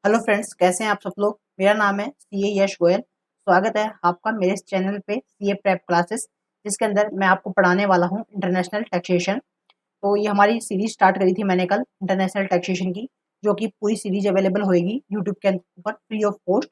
Hello friends, कैसे हैं आप सब लोग। मेरा नाम है सीए यश गोयल। स्वागत है आपका मेरे इस चैनल पे सीए प्रेप क्लासेस, जिसके अंदर मैं आपको पढ़ाने वाला हूं इंटरनेशनल टैक्सेशन। तो ये हमारी सीरीज स्टार्ट करी थी मैंने कल इंटरनेशनल टैक्सेशन की, जो कि पूरी सीरीज अवेलेबल होएगी यूट्यूब के ऊपर फ्री ऑफ कॉस्ट।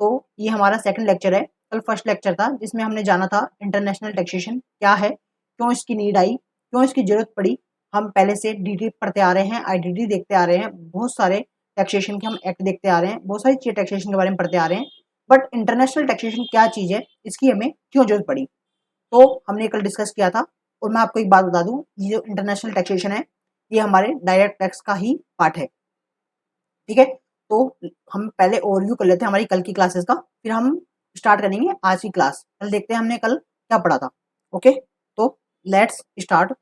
तो ये हमारा सेकंड लेक्चर है। कल फर्स्ट लेक्चर था जिसमें हमने जाना था इंटरनेशनल टैक्सेशन क्या है, क्यों इसकी नीड आई, क्यों इसकी जरूरत पड़ी। हम पहले से डीटी पढ़ते आ रहे हैं, आईडीटी देखते आ रहे हैं, बहुत सारे टैक्सेशन के हम एक्ट देखते आ रहे हैं, बहुत सारी चीज़ टैक्सेशन के बारे में पढ़ते आ रहे हैं। बट इंटरनेशनल टैक्सेशन क्या चीज़ है, इसकी हमें क्यों जरूरत पड़ी, तो हमने कल डिस्कस किया था। और मैं आपको एक बात बता दूं, ये जो इंटरनेशनल टैक्सेशन है ये हमारे डायरेक्ट टैक्स का ही पार्ट है। ठीक है, तो हम पहले ओवरव्यू कर लेते हैं हमारी कल की क्लासेस का, फिर हम स्टार्ट करेंगे आज की क्लास। कल देखते हैं हमने कल क्या पढ़ा था। ओके, तो लेट्स स्टार्ट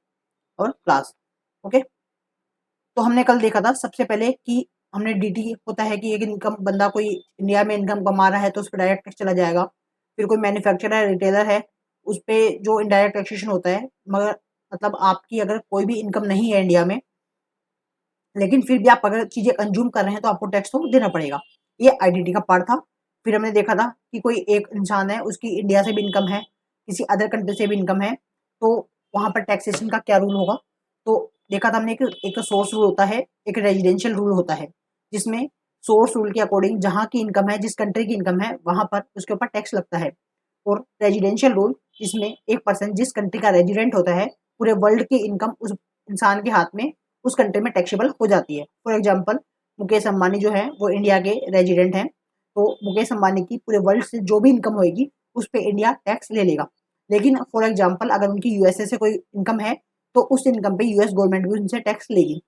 और क्लास। ओके, तो हमने कल देखा था सबसे पहले कि हमने डीटी होता है कि एक इनकम बंदा कोई इंडिया में इनकम कमा रहा है तो उस पर डायरेक्ट टैक्स चला जाएगा। फिर कोई मैन्युफैक्चरर है, रिटेलर है, उस पर जो इनडायरेक्ट टैक्सेशन होता है, मगर मतलब आपकी अगर कोई भी इनकम नहीं है इंडिया में, लेकिन फिर भी आप अगर चीजें कंज्यूम कर रहे हैं तो आपको टैक्स तो देना पड़ेगा। ये आईडीटी का पार्ट था। फिर हमने देखा था कि कोई एक इंसान है, उसकी इंडिया से भी इनकम है, किसी अदर कंट्री से भी इनकम है, तो वहां पर टैक्सेशन का क्या रूल होगा। तो देखा था हमने एक तो सोर्स रूल होता है, एक रेजिडेंशियल रूल होता है, जिसमें सोर्स रूल के अकॉर्डिंग जहां की इनकम है, जिस कंट्री की इनकम है, वहां पर उसके ऊपर टैक्स लगता है। और रेजिडेंशियल रूल, जिसमें एक पर्सन जिस कंट्री का रेजिडेंट होता है, पूरे वर्ल्ड की इनकम उस इंसान के हाथ में उस कंट्री में टैक्सेबल हो जाती है। फॉर एग्जाम्पल, मुकेश अंबानी जो है वो इंडिया के रेजिडेंट हैं, तो मुकेश अंबानी की पूरे वर्ल्ड से जो भी इनकम होगी उस पर इंडिया टैक्स ले लेगा। लेकिन फॉर एग्जाम्पल अगर उनकी यूएसए से कोई इनकम है तो उस इनकम पे यूएस गवर्नमेंट भी उनसे टैक्स लेगी।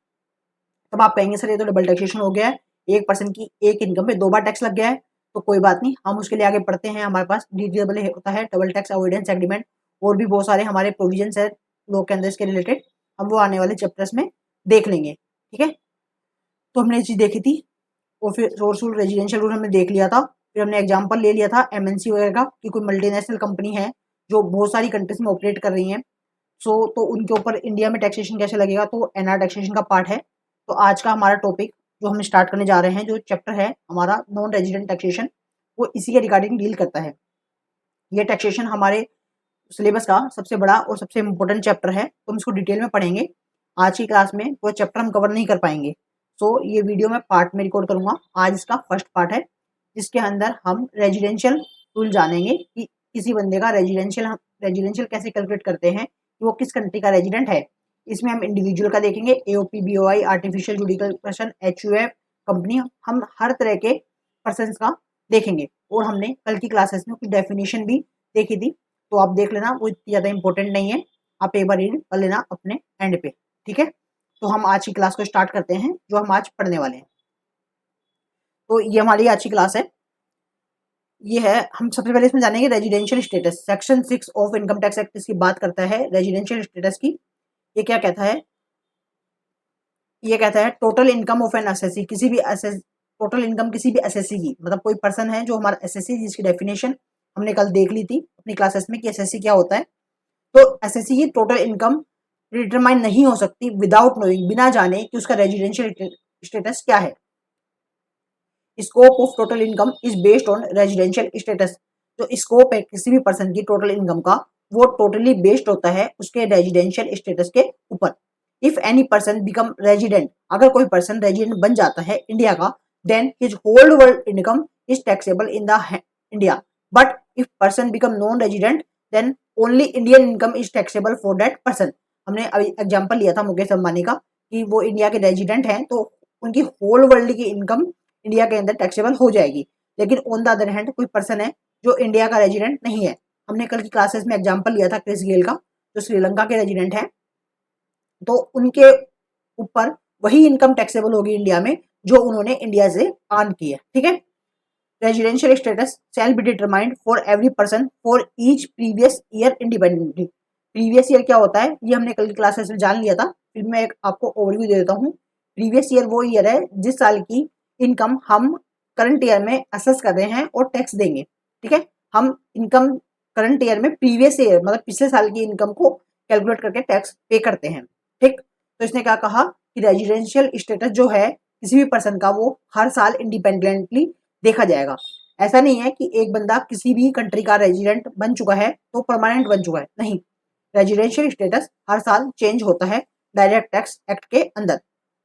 तब आप कहेंगे सर ये तो डबल टैक्सेशन हो गया है, एक पर्सन की एक इनकम पे दो बार टैक्स लग गया है। तो कोई बात नहीं, हम उसके लिए आगे पढ़ते हैं। हमारे पास डीडब्ल्यू होता है, डबल टैक्स अवॉइडेंस एग्रीमेंट, और भी बहुत सारे हमारे प्रोविजंस है लॉ के अंदर इसके रिलेटेड। हम वो आने वाले चैप्टर्स में देख लेंगे। ठीक है, तो हमने ये चीज देखी थी। और फिर सोर्स रूल, रेजिडेंशियल रूल हमने देख लिया था। फिर हमने एग्जांपल ले लिया था एमएनसी वगैरह का, कि कोई मल्टीनेशनल कंपनी है जो बहुत सारी कंट्रीज में ऑपरेट कर रही है। सो तो उनके ऊपर इंडिया में टैक्सेशन कैसे लगेगा, तो एनआर टैक्सेशन का पार्ट है। तो आज का हमारा टॉपिक जो हम स्टार्ट करने जा रहे हैं, जो चैप्टर है हमारा नॉन रेजिडेंट टैक्सेशन, वो इसी के रिगार्डिंग डील करता है। ये टैक्सेशन हमारे सिलेबस का सबसे बड़ा और सबसे इम्पोर्टेंट चैप्टर है, तो हम इसको डिटेल में पढ़ेंगे। आज की क्लास में पूरा चैप्टर हम कवर नहीं कर पाएंगे, सो ये वीडियो मैं पार्ट में रिकॉर्ड करूंगा। आज इसका फर्स्ट पार्ट है, जिसके अंदर हम रेजिडेंशियल रूल जानेंगे कि किसी बंदे का रेजिडेंशियल कैसे कैलकुलेट करते हैं कि वो किस कंट्री का रेजिडेंट है। इसमें हम इंडिविजुअल का देखेंगे, AOP, BOI, artificial judicial person, HUF, company, हम हर तरह के पर्सन का देखेंगे। और हमने कल की क्लासेस में कुछ डेफिनेशन भी देखी थी, तो आप देख लेना, वो इतनी ज़्यादा इंपॉर्टेंट नहीं है, आप एक बार रीड कर लेना अपने एंड पे। ठीक है, तो हम आज की क्लास को स्टार्ट करते हैं जो हम आज पढ़ने वाले हैं। तो ये हमारी आज की क्लास है। ये है, हम सबसे पहले इसमें जानेंगे residential status. Section 6 of income tax act इसकी बात करता है रेजिडेंशियल स्टेटस की। ये क्या कहता है, ये कहता है total income of an SSC, किसी भी एसएस टोटल इनकम किसी भी एसएससी की, मतलब कोई पर्सन है जो हमारा एसएससी, जिसकी डेफिनेशन हमने कल देख ली थी अपनी क्लासेस में कि एसएससी क्या होता है। तो एसएससी की टोटल इनकम डिटरमाइन नहीं हो सकती विदाउट नोइंग, बिना जाने कि उसका रेजिडेंशियल स्टेटस क्या है। Scope of total income is based on residential status. जो स्कोप है किसी भी पर्सन की टोटल इनकम का, वो टोटली बेस्ड होता है उसके रेजिडेंशियल स्टेटस के ऊपर। If any person become resident, अगर कोई पर्सन रेजिडेंट बन जाता है इंडिया का, then his whole world income is taxable in the India. But if person become non resident, then only Indian income is taxable for that person. हमने अभी example लिया था मुकेश अंबानी का, कि वो इंडिया के रेजिडेंट हैं, तो उनकी होल वर्ल्ड की इनकम इंडिया के अंदर टैक्सेबल हो जाएगी। लेकिन ऑन द अदर हैंड कोई पर्सन है जो इंडिया का रेजिडेंट नहीं है, हमने कल की क्लासेस में एग्जांपल लिया था क्रिस गेल का, जो श्रीलंका के रेजिडेंट है, तो उनके ऊपर वही इनकम टैक्सेबल होगी इंडिया में जो उन्होंने इंडिया से अर्न की है। ठीक है, residential status shall be determined for every person for each previous year independently. Previous year क्या होता है ये हमने कल की क्लासेस में जान लिया था, फिर मैं एक आपको ओवरव्यू दे देता हूँ। प्रीवियस ईयर वो ईयर है जिस साल की इनकम हम करंट ईयर में असेस कर रहे हैं और टैक्स देंगे। ठीक है, हम इनकम करंट ईयर में प्रीवियस ईयर मतलब पिछले साल की इनकम को कैलकुलेट करके टैक्स पे करते हैं। ठीक, तो इसने क्या कहा कि रेजिडेंशियल स्टेटस जो है किसी भी पर्सन का वो हर साल इंडिपेंडेंटली देखा जाएगा। ऐसा नहीं है कि एक बंदा किसी भी कंट्री का रेजिडेंट बन चुका है तो परमानेंट बन चुका है, नहीं। रेजिडेंशियल स्टेटस हर साल चेंज होता है डायरेक्ट टैक्स एक्ट के अंदर।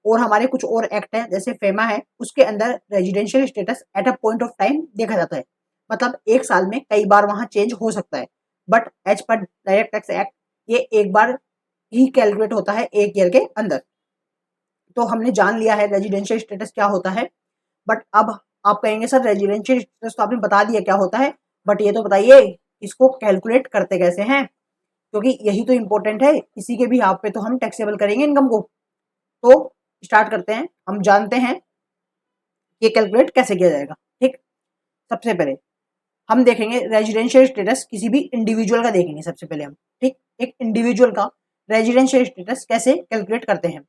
और हमारे कुछ और एक्ट हैं जैसे फेमा है, उसके अंदर residential status at a point of time देखा जाता है, मतलब एक साल में कई बार वहां चेंज हो सकता है। But as per direct tax act ये एक बार ही कैलकुलेट होता है एक ईयर के अंदर। तो हमने जान लिया है रेजिडेंशियल स्टेटस क्या होता है। बट अब आप कहेंगे सर रेजिडेंशियल स्टेटस तो आपने बता दिया क्या होता है, बट ये तो बताइए इसको कैलकुलेट करते कैसे हैं, क्योंकि यही तो इंपॉर्टेंट है, इसी के भी हाथ पे तो हम टैक्सेबल करेंगे इनकम को। तो स्टार्ट करते हैं, हम जानते हैं ये कैलकुलेट कैसे किया जाएगा। ठीक, सबसे पहले हम देखेंगे रेजिडेंशियल स्टेटस किसी भी इंडिविजुअल का देखेंगे सबसे पहले हम। ठीक, एक इंडिविजुअल का रेजिडेंशियल स्टेटस कैसे कैलकुलेट करते हैं।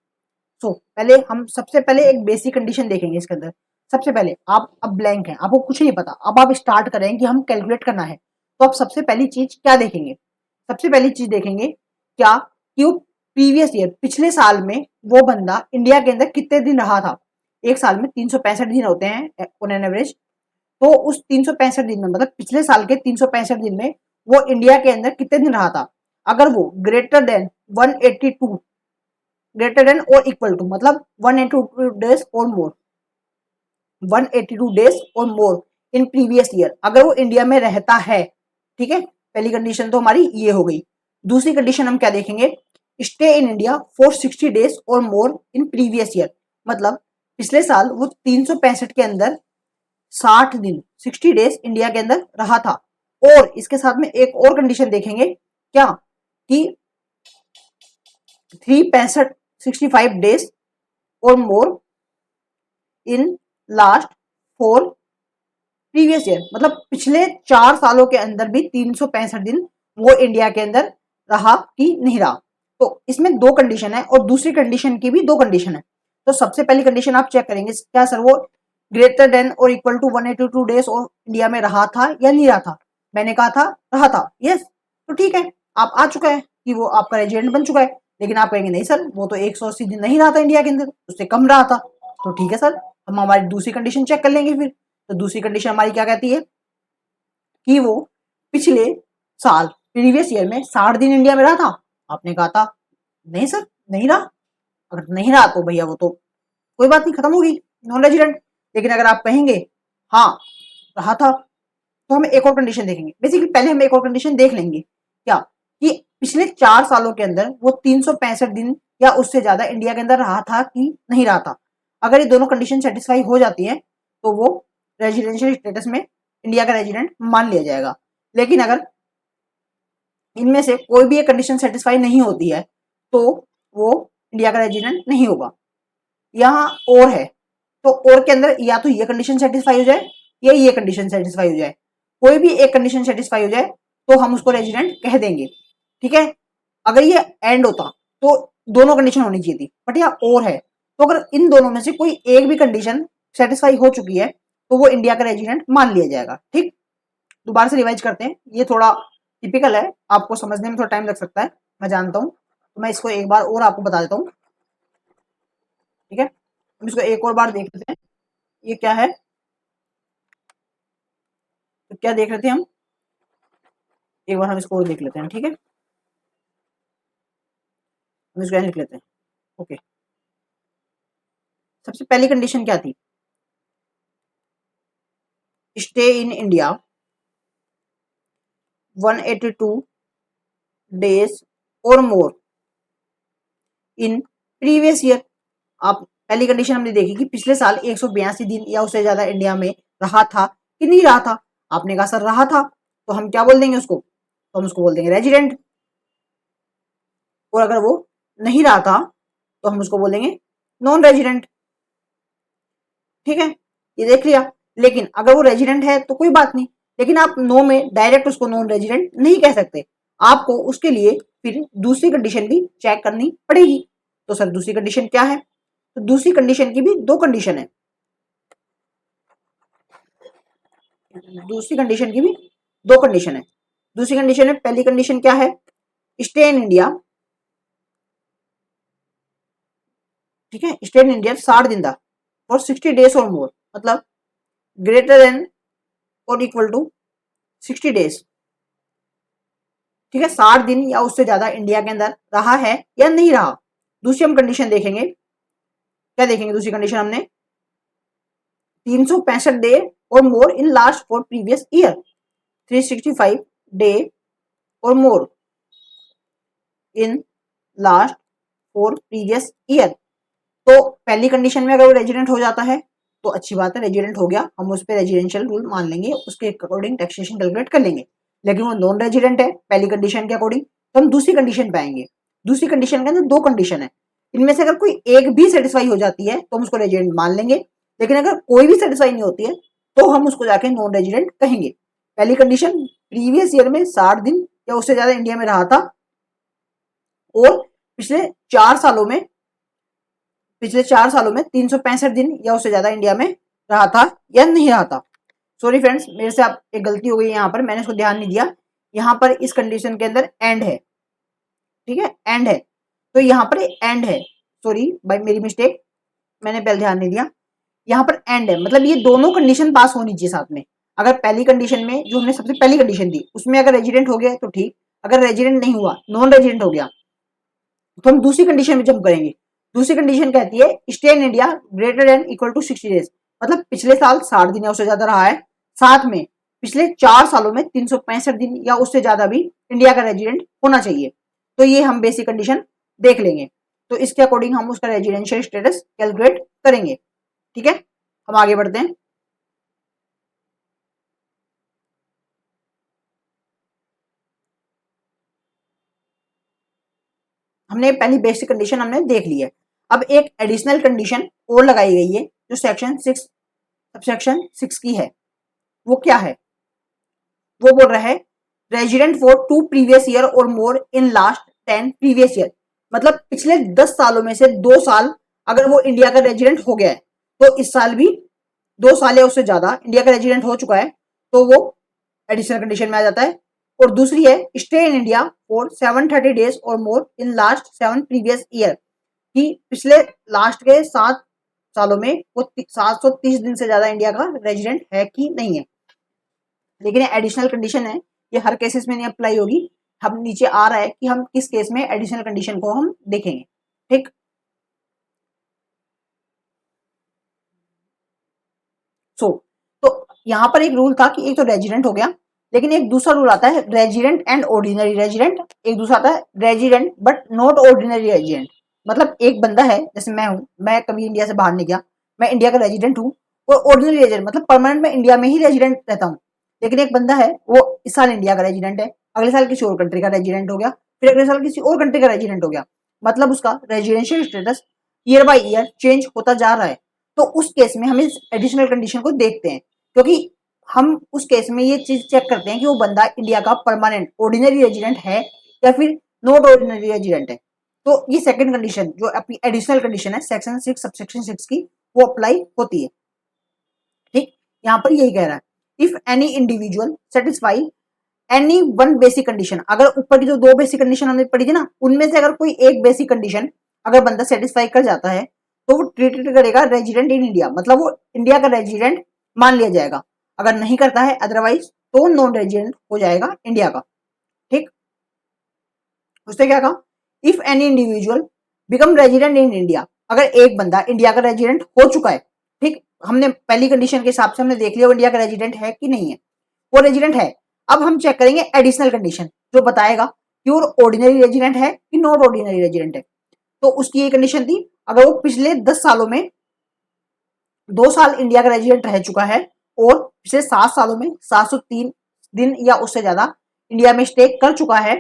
पहले हम सबसे पहले एक बेसिक कंडीशन देखेंगे इसके अंदर। सबसे पहले आप अब ब्लैंक हैं, आपको कुछ नहीं पता, अब आप स्टार्ट करें कि हम कैलकुलेट करना है, तो आप सबसे पहली चीज क्या देखेंगे। सबसे पहली चीज देखेंगे क्या कि वो प्रीवियस ईयर पिछले साल में वो बंदा इंडिया के अंदर कितने दिन रहा था। एक साल में 365 दिन होते हैं ऑन एन एवरेज। तो उस 365 दिन में मतलब पिछले साल के 365 दिन में वो इंडिया के अंदर कितने दिन रहा था। अगर वो ग्रेटर देन 182 ग्रेटर देन और इक्वल टू मतलब 182 डेज और मोर 182 डेज और मोर इन प्रीवियस ईयर अगर वो इंडिया में रहता है। ठीक है, पहली कंडीशन तो हमारी ये हो गई। दूसरी कंडीशन हम क्या देखेंगे, stay in India for 60 days और मोर इन प्रीवियस ईयर, मतलब पिछले साल वो 365 के अंदर 60 दिन 60 डेज इंडिया के अंदर रहा था। और इसके साथ में एक और कंडीशन देखेंगे क्या कि 365 डेज और more in last 4 previous year, मतलब पिछले 4 सालों के अंदर भी 365 दिन वो इंडिया के अंदर रहा कि नहीं रहा। तो इसमें दो कंडीशन है और दूसरी कंडीशन की भी दो कंडीशन है। तो सबसे पहली कंडीशन आप चेक करेंगे क्या सर वो ग्रेटर देन और इक्वल टू 182 डेज और इंडिया में रहा था या नहीं रहा था। मैंने कहा था रहा था, यस। तो ठीक है, आप आ चुका है कि वो आपका रेजिडेंट बन चुका है। लेकिन आप कहेंगे नहीं सर वो तो 180 दिन नहीं रहा था इंडिया के अंदर, उससे कम रहा था। तो ठीक है सर, हम हमारी दूसरी कंडीशन चेक कर लेंगे फिर। तो दूसरी कंडीशन हमारी क्या कहती है कि वो पिछले साल प्रीवियस ईयर में 60 दिन इंडिया में रहा था। आपने कहा था नहीं सर नहीं रहा। अगर नहीं रहा तो भैया वो तो कोई बात नहीं, खत्म होगी, नॉन रेजिडेंट। लेकिन अगर आप कहेंगे हाँ रहा था, तो हम एक और कंडीशन देखेंगे। बेसिकली पहले हम एक और कंडीशन देख लेंगे क्या कि पिछले 4 सालों के अंदर वो 365 दिन या उससे ज्यादा इंडिया के अंदर रहा था कि नहीं रहा था। अगर ये दोनों कंडीशन सेटिस्फाई हो जाती है तो वो रेजिडेंशियल स्टेटस में इंडिया का रेजिडेंट मान लिया जाएगा। लेकिन अगर इनमें से कोई भी एक कंडीशन सेटिस्फाई नहीं होती है तो वो इंडिया का रेजिडेंट नहीं होगा। यहाँ और है, तो और के अंदर या तो ये कंडीशन सेटिस्फाई हो जाए या ये कंडीशन सेटिस्फाई हो जाए। कोई भी एक कंडीशन सेटिस्फाई हो जाए तो हम उसको रेजिडेंट कह देंगे। ठीक है, अगर ये एंड होता तो दोनों कंडीशन होनी चाहिए थी, बट यहाँ और है। तो अगर इन दोनों में से कोई एक भी कंडीशन सेटिस्फाई हो चुकी है तो वो इंडिया का रेजिडेंट मान लिया जाएगा। ठीक, दोबारा से रिवाइज करते हैं, ये थोड़ा टिपिकल है, आपको समझने में थोड़ा टाइम लग सकता है, मैं जानता हूँ। तो मैं इसको एक बार और आपको बता देता हूँ। ठीक है, हम इसको एक और बार देख लेते हैं, ये क्या है। तो क्या देख रहे थे हम, एक बार हम इसको और देख लेते हैं। ठीक है, हम इसको लिख लेते हैं। ओके, सबसे पहली कंडीशन क्या थी, स्टे इन इंडिया 182 डेज और मोर इन प्रीवियस ईयर। आप पहली कंडीशन हमने देखी कि पिछले साल 182 दिन या उससे ज्यादा इंडिया में रहा था कि नहीं रहा था। आपने कहा सर रहा था, तो हम क्या बोल देंगे उसको, तो हम उसको बोल देंगे रेजिडेंट। और अगर वो नहीं रहा था तो हम उसको बोलेंगे नॉन रेजिडेंट। ठीक है, ये देख लिया। लेकिन अगर वो रेजिडेंट है तो कोई बात नहीं, लेकिन आप नो में डायरेक्ट उसको नॉन रेजिडेंट नहीं कह सकते, आपको उसके लिए फिर दूसरी कंडीशन भी चेक करनी पड़ेगी। तो सर दूसरी कंडीशन क्या है, तो दूसरी कंडीशन की भी दो कंडीशन है। दूसरी कंडीशन की भी दो कंडीशन है। दूसरी कंडीशन है, पहली कंडीशन क्या है, स्टे इन इंडिया। ठीक है, स्टे इन इंडिया 60 दिन था, फॉर 60 डेज और मोर, मतलब ग्रेटर देन और इक्वल टू 60 डेज, ठीक है, 60 दिन या उससे ज्यादा इंडिया के अंदर रहा है या नहीं रहा। दूसरी हम कंडीशन देखेंगे, क्या देखेंगे दूसरी कंडीशन हमने, 365 डे और more in last for previous year, 365 day और more in last for previous year. तो पहली कंडीशन में अगर वो रेजिडेंट हो जाता है तो अच्छी बात है, रेजिडेंट हो गया, हम उस पर रेजिडेंशियल रूल मान लेंगे, उसके अकॉर्डिंग टैक्सेशन कैलकुलेट कर लेंगे। लेकिन वो नॉन रेजिडेंट है पहली कंडीशन के अकॉर्डिंग, तो हम दूसरी कंडीशन पे आएंगे। दूसरी कंडीशन के अंदर दो कंडीशन है, इनमें से अगर कोई एक भी सेटिस्फाई हो जाती है तो हम उसको रेजिडेंट मान लेंगे, लेकिन अगर कोई भी सेटिस्फाई नहीं होती है तो हम उसको जाके नॉन रेजिडेंट कहेंगे। पहली कंडीशन, प्रीवियस ईयर में 60 दिन या उससे ज्यादा इंडिया में रहा था और पिछले 4 सालों में 365 दिन या उससे ज्यादा इंडिया में रहा था या नहीं रहा था। सॉरी फ्रेंड्स, मेरे से आप एक गलती हो गई यहाँ पर, मैंने इसको ध्यान नहीं दिया। यहाँ पर इस कंडीशन के अंदर एंड है, ठीक है, एंड है, तो यहाँ पर एंड है, सॉरी बाय मेरी मिस्टेक, मैंने पहले ध्यान नहीं दिया। यहाँ पर एंड है, मतलब ये दोनों कंडीशन पास होनी चाहिए साथ में। अगर पहली कंडीशन में जो हमने सबसे पहली कंडीशन दी उसमें अगर रेजिडेंट हो गया तो ठीक, अगर रेजिडेंट नहीं हुआ, नॉन रेजिडेंट हो गया, तो हम दूसरी कंडीशन में जंप करेंगे। दूसरी कंडीशन कहती है stay in India greater than equal to 60 days, मतलब पिछले साल 60 दिन या उससे ज्यादा रहा है, साथ में पिछले 4 सालों में 365 दिन या उससे ज्यादा भी इंडिया का रेजिडेंट होना चाहिए। तो ये हम बेसिक कंडीशन देख लेंगे, तो इसके अकॉर्डिंग हम उसका रेजिडेंशियल स्टेटस कैलकुलेट करेंगे। ठीक है, हम आगे बढ़ते हैं। हमने पहली बेसिक कंडीशन हमने देख ली है। अब एक एडिशनल कंडीशन और लगाई गई है जो सबसेक्शन 6 की है। वो क्या है, वो बोल रहा है रेजिडेंट फॉर 2 प्रीवियस ईयर और more in last 10 previous year, मतलब पिछले 10 सालों में से 2 साल अगर वो इंडिया का रेजिडेंट हो गया है तो इस साल भी 2 साल या उससे ज्यादा इंडिया का रेजिडेंट हो चुका है तो वो एडिशनल कंडीशन में आ जाता है। और दूसरी है stay in India for 730 days और more in last 7 previous year, कि पिछले लास्ट के 7 सालों में वो 730 दिन से ज्यादा इंडिया का रेजिडेंट है कि नहीं है। लेकिन एडिशनल कंडीशन है, ये हर केसेस में नहीं अप्लाई होगी। हम नीचे आ रहा है कि हम किस केस में एडिशनल कंडीशन को हम देखेंगे। ठीक, सो तो यहाँ पर एक रूल था कि एक तो रेजिडेंट हो गया, लेकिन एक दूसरा रूल आता है रेजिडेंट एंड ऑर्डिनरी रेजिडेंट, एक दूसरा आता है resident but not ordinary resident. मतलब एक बंदा है, जैसे मैं हूँ, मैं कभी इंडिया से बाहर नहीं गया, मैं इंडिया का रेजिडेंट हूँ, और ऑर्डिनरी रेजिडेंट मतलब परमानेंट मैं इंडिया में ही रेजिडेंट रहता हूँ। लेकिन एक बंदा है वो इस साल इंडिया का रेजिडेंट है, अगले साल किसी और कंट्री का रेजिडेंट हो गया, फिर अगले साल किसी और कंट्री का रेजिडेंट हो गया, मतलब उसका residential status year by year change होता जा रहा है। तो उस केस में हम इस एडिशनल कंडीशन को देखते हैं, क्योंकि हम उस केस में ये चीज चेक करते हैं कि वो बंदा इंडिया का परमानेंट ऑर्डिनरी रेजिडेंट है या फिर नॉट ऑर्डिनरी रेजिडेंट है। तो ये सेकंड कंडीशन जो अपनी एडिशनल कंडीशन है सेक्शन 6 सबसेक्शन 6 की, वो अप्लाई होती है। ठीक, यहाँ पर यही कह रहा है if any individual satisfy any one basic condition, अगर ऊपर की जो दो बेसिक कंडीशन हमने पढ़ी थी ना, उनमें से अगर कोई एक बेसिक कंडीशन अगर बंदा सेटिस्फाई कर जाता है तो वो ट्रीटेड करेगा रेजिडेंट इन इंडिया, मतलब वो इंडिया का रेजिडेंट मान लिया जाएगा। अगर नहीं करता है अदरवाइज तो नॉन रेजिडेंट हो जाएगा इंडिया का। ठीक, उसने क्या कहा if any individual become resident in India, अगर एक बंदा इंडिया का रेजिडेंट हो चुका है, ठीक, हमने पहली कंडीशन के हिसाब से हमने देख लिया वो इंडिया का रेजिडेंट है कि नहीं है, वो रेजिडेंट है। अब हम चेक करेंगे एडिशनल कंडीशन जो बताएगा कि वो ऑर्डिनरी रेजिडेंट है कि नॉट ऑर्डिनरी रेजिडेंट है। तो उसकी ये कंडीशन थी अगर वो पिछले 10 सालों में 2 साल इंडिया का रेजिडेंट रह चुका है और पिछले 7 सालों में 703 दिन या उससे ज्यादा इंडिया में स्टे कर चुका है,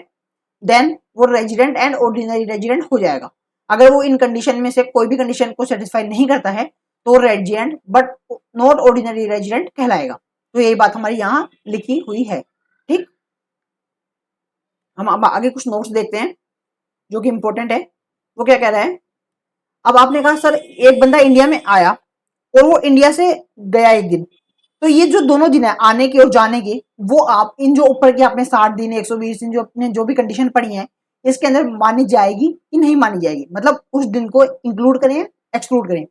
देन वो रेजिडेंट एंड ऑर्डिनरी रेजिडेंट हो जाएगा। अगर वो इन कंडीशन में से कोई भी कंडीशन को सेटिस्फाई नहीं करता है तो resident but not ordinary resident कहलाएगा। तो यही बात हमारी यहाँ लिखी हुई है। ठीक, हम अब आगे कुछ नोट्स देखते हैं जो कि इंपॉर्टेंट है। वो क्या कह रहा है, अब आपने कहा सर एक बंदा इंडिया में आया और वो इंडिया से गया एक दिन, तो ये जो दोनों दिन है आने के और जाने के, वो आप इन जो ऊपर के आपने 60 दिन 120 दिन जो अपने जो भी कंडीशन पड़ी है इसके अंदर मानी जाएगी कि नहीं मानी जाएगी, मतलब उस दिन को इंक्लूड करें एक्सक्लूड करें।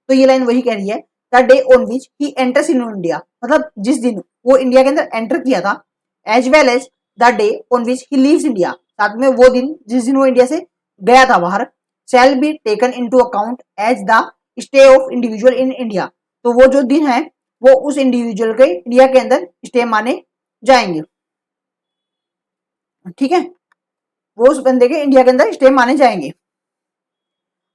तो ये लाइन वही कह रही है, the day on which he enters in India, मतलब जिस दिन वो इंडिया के अंदर एंटर किया था, as well as the day on which he leaves India, साथ में वो दिन जिस दिन वो इंडिया से गया था बाहर, shall be taken into account as the stay of individual in India, तो वो जो दिन है वो उस इंडिविजुअल के इंडिया के अंदर स्टे माने जाएंगे। ठीक है, वो उस बंदे के इंडिया के अंदर स्टे माने जाएंगे।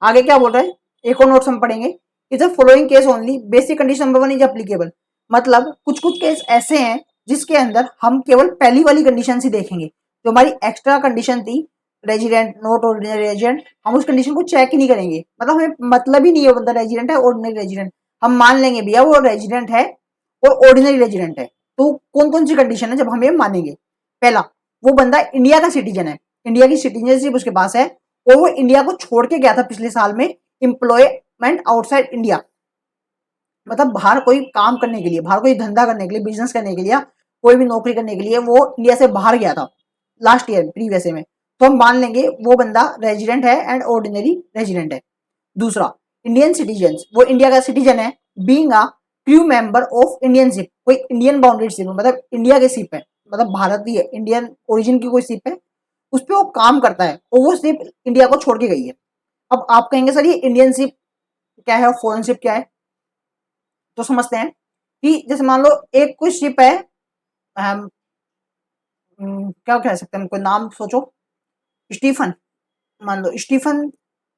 आगे क्या बोल रहा है, एक और नोट्स हम पढ़ेंगे, is the following case only basic condition number 1 is applicable, मतलब कुछ कुछ केस ऐसे हैं जिसके अंदर हम केवल पहली वाली कंडीशन ही देखेंगे, जो हमारी एक्स्ट्रा कंडीशन थी रेजिडेंट नॉट ऑर्डिनरी रेजिडेंट, हम उस कंडीशन को चेक ही नहीं करेंगे, मतलब हमें मतलब ही नहीं है बंदा रेजिडेंट है ऑर्डिनरी रेजिडेंट, हम मान लेंगे भैया वो रेजिडेंट है और ऑर्डिनरी रेजिडेंट है। तो कौन कौन सी कंडीशन है जब हम ये मानेंगे, पहला, वो बंदा इंडिया का सिटीजन है, इंडिया की सिटीजनशिप उसके पास है और वो इंडिया को छोड़ के गया था पिछले साल में एम्प्लॉयमेंट आउटसाइड इंडिया, मतलब बाहर कोई काम करने के लिए, बाहर कोई धंधा करने के लिए, बिजनेस करने के लिए, कोई भी नौकरी करने के लिए वो इंडिया से बाहर गया था लास्ट ईयर प्रीवियस में, तो हम मान लेंगे वो बंदा रेजिडेंट है एंड ऑर्डिनरी रेजिडेंट है। दूसरा, इंडियन सिटीजन, वो इंडिया का सिटीजन है, being a crew member of Indian ship, कोई इंडियन बाउंड्री शिप, मतलब इंडिया के शिप है, मतलब भारतीय इंडियन ओरिजिन की कोई शिप है, उस पर वो काम करता है और वो शिप इंडिया को छोड़ के गई है। अब आप कहेंगे सर ये इंडियन शिप क्या है और फॉरेन शिप क्या है, तो समझते हैं कि जैसे मान लो एक कोई शिप है, क्या कह सकते हैं, कोई नाम सोचो, स्टीफन, मान लो स्टीफन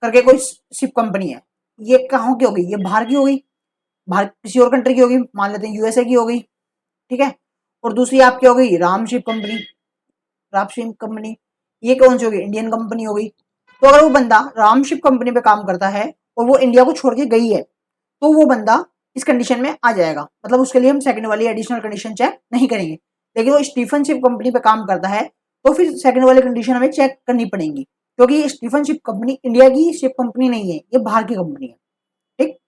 करके कोई शिप कंपनी है, ये कहाँ की होगी, ये बाहर की होगी, बाहर किसी और कंट्री की होगी, मान लेते हैं यूएसए की होगी, ठीक है, और दूसरी आपकी हो गई Ram ship company, Ram ship company, ये कौन सी होगी, इंडियन कंपनी हो गई। तो अगर वो बंदा राम शिप कंपनी पे काम करता है और वो इंडिया को छोड़ के गई है, तो वो बंदा इस कंडीशन में आ जाएगा, मतलब उसके लिए हम सेकंड वाली एडिशनल कंडीशन चेक नहीं करेंगे, लेकिन वो स्टीफन शिप कंपनी पे काम करता है तो फिर सेकंड वाली कंडीशन हमें चेक करनी पड़ेगी, क्योंकि ये स्टीफन शिप कंपनी इंडिया की शिप कंपनी नहीं है, ये बाहर की कंपनी है। ठीक,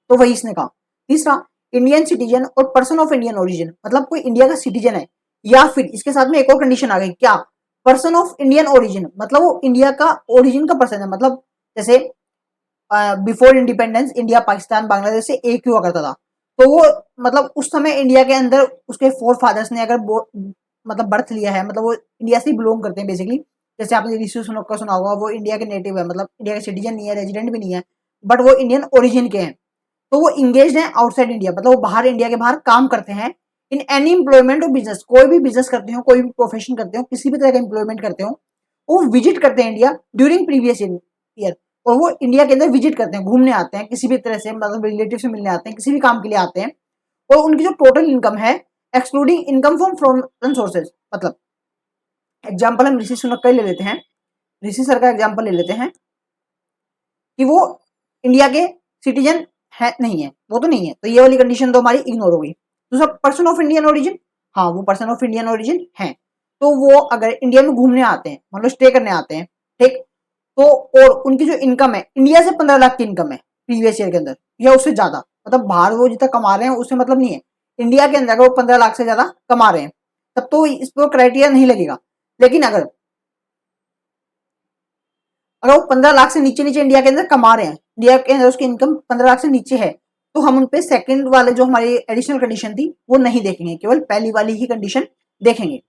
तो वही इसने कहा। तीसरा, इंडियन सिटीजन और पर्सन ऑफ इंडियन ओरिजिन, मतलब कोई इंडिया का सिटीजन है, या फिर इसके साथ में एक और कंडीशन आ गई, क्या, पर्सन ऑफ इंडियन ओरिजिन, मतलब वो इंडिया का ओरिजिन का पर्सन है, मतलब जैसे before independence India Pakistan Bangladesh से एक हुआ करता था, तो वो मतलब उस समय इंडिया के अंदर उसके फोर फादर्स ने अगर मतलब बर्थ लिया है, मतलब वो इंडिया से बिलोंग करते हैं बेसिकली, जैसे आपने ऋषि सुनक का सुना होगा, वो इंडिया के नेटिव है, मतलब इंडिया के सिटीजन नहीं है, रेजिडेंट भी नहीं है, बट वो इंडियन ओरिजिन के हैं, तो वो इंगेज हैं आउटसाइड इंडिया, मतलब वो बाहर इंडिया के बाहर काम करते हैं इन एनी एम्प्लॉयमेंट और बिजनेस, कोई भी बिजनेस करते हो, कोई भी प्रोफेशन करते हो, किसी भी तरह का एम्प्लॉयमेंट करते हो, वो विजिट करते हैं इंडिया ड्यूरिंग प्रीवियस ईयर, और वो इंडिया के अंदर विजिट करते हैं, घूमने आते हैं किसी भी तरह से, मतलब रिलेटिव से मिलने आते हैं, किसी भी काम के लिए आते हैं, और उनकी जो टोटल इनकम है excluding income from foreign sources, मतलब एग्जाम्पल हम ऋषि सुनक का ले लेते हैं, ऋषि सर का एग्जाम्पल ले लेते हैं कि वो इंडिया के सिटीजन है नहीं है, वो तो नहीं है, तो ये वाली कंडीशन तो हमारी इग्नोर हो गई। दूसरा, पर्सन ऑफ इंडियन ओरिजिन, हाँ वो पर्सन ऑफ इंडियन ओरिजिन है, तो वो अगर इंडिया में घूमने आते हैं, मतलब स्टे करने आते हैं, ठीक, तो और उनकी जो इनकम है इंडिया से 15 लाख की इनकम है प्रीवियस ईयर के अंदर या उससे ज्यादा, मतलब बाहर वो जितना कमा रहे हैं उससे मतलब नहीं है, इंडिया के अंदर अगर वो 15 लाख से ज्यादा कमा रहे हैं तब तो इस पर क्राइटेरिया नहीं लगेगा। लेकिन अगर अगर वो 15 लाख से नीचे नीचे इंडिया के अंदर कमा रहे हैं, इंडिया के अंदर उसकी इनकम 15 लाख से नीचे है, तो हम उन पे सेकंड वाले जो हमारी एडिशनल कंडीशन थी वो नहीं देखेंगे, केवल पहली वाली ही कंडीशन देखेंगे।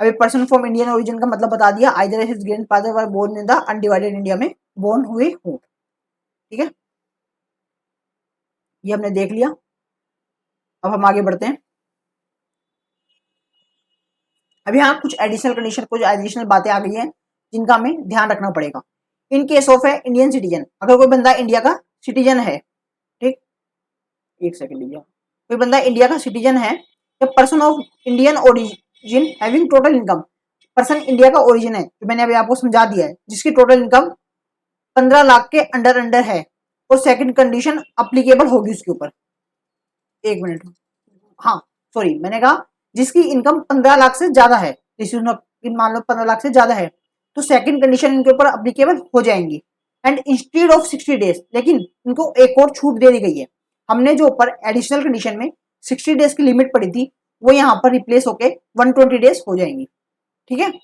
अभी पर्सन फ्रॉम इंडियन ओरिजिन का मतलब बता दिया, either his grandfather were born in the undivided India में बोर्न हुए हो, ठीक है, ये हमने देख लिया। अब हम आगे बढ़ते हैं। अभी हाँ कुछ एडिशनल कंडीशन, कुछ एडिशनल बातें आ गई हैं जिनका हमें ध्यान रखना पड़ेगा। इन केस ऑफ है इंडियन सिटीजन, अगर कोई बंदा इंडिया का सिटीजन है, ठीक, एक सेकंड लीजिए, कोई बंदा इंडिया का सिटीजन है या person of Indian origin having total income, person India का ओरिजिन है जो मैंने अभी आपको समझा दिया है, जिसकी टोटल इनकम 15 लाख के अंडर अंडर है, और सेकंड कंडीशन अप्लीकेबल होगी उसके ऊपर। एक मिनट, हाँ सॉरी, मैंने कहा जिसकी इनकम 15 लाख से ज्यादा है, मान लो 15 लाख से ज्यादा है, तो सेकंड कंडीशन इनके ऊपर अप्लीकेबल हो जाएंगी। एंड इंस्टीड ऑफ 60 डेज, लेकिन इनको एक और छूट दे दी गई है, हमने जो ऊपर एडिशनल कंडीशन में 60 डेज की लिमिट पड़ी थी वो यहाँ पर रिप्लेस होके 120 डेज हो जाएंगी, ठीक है। तो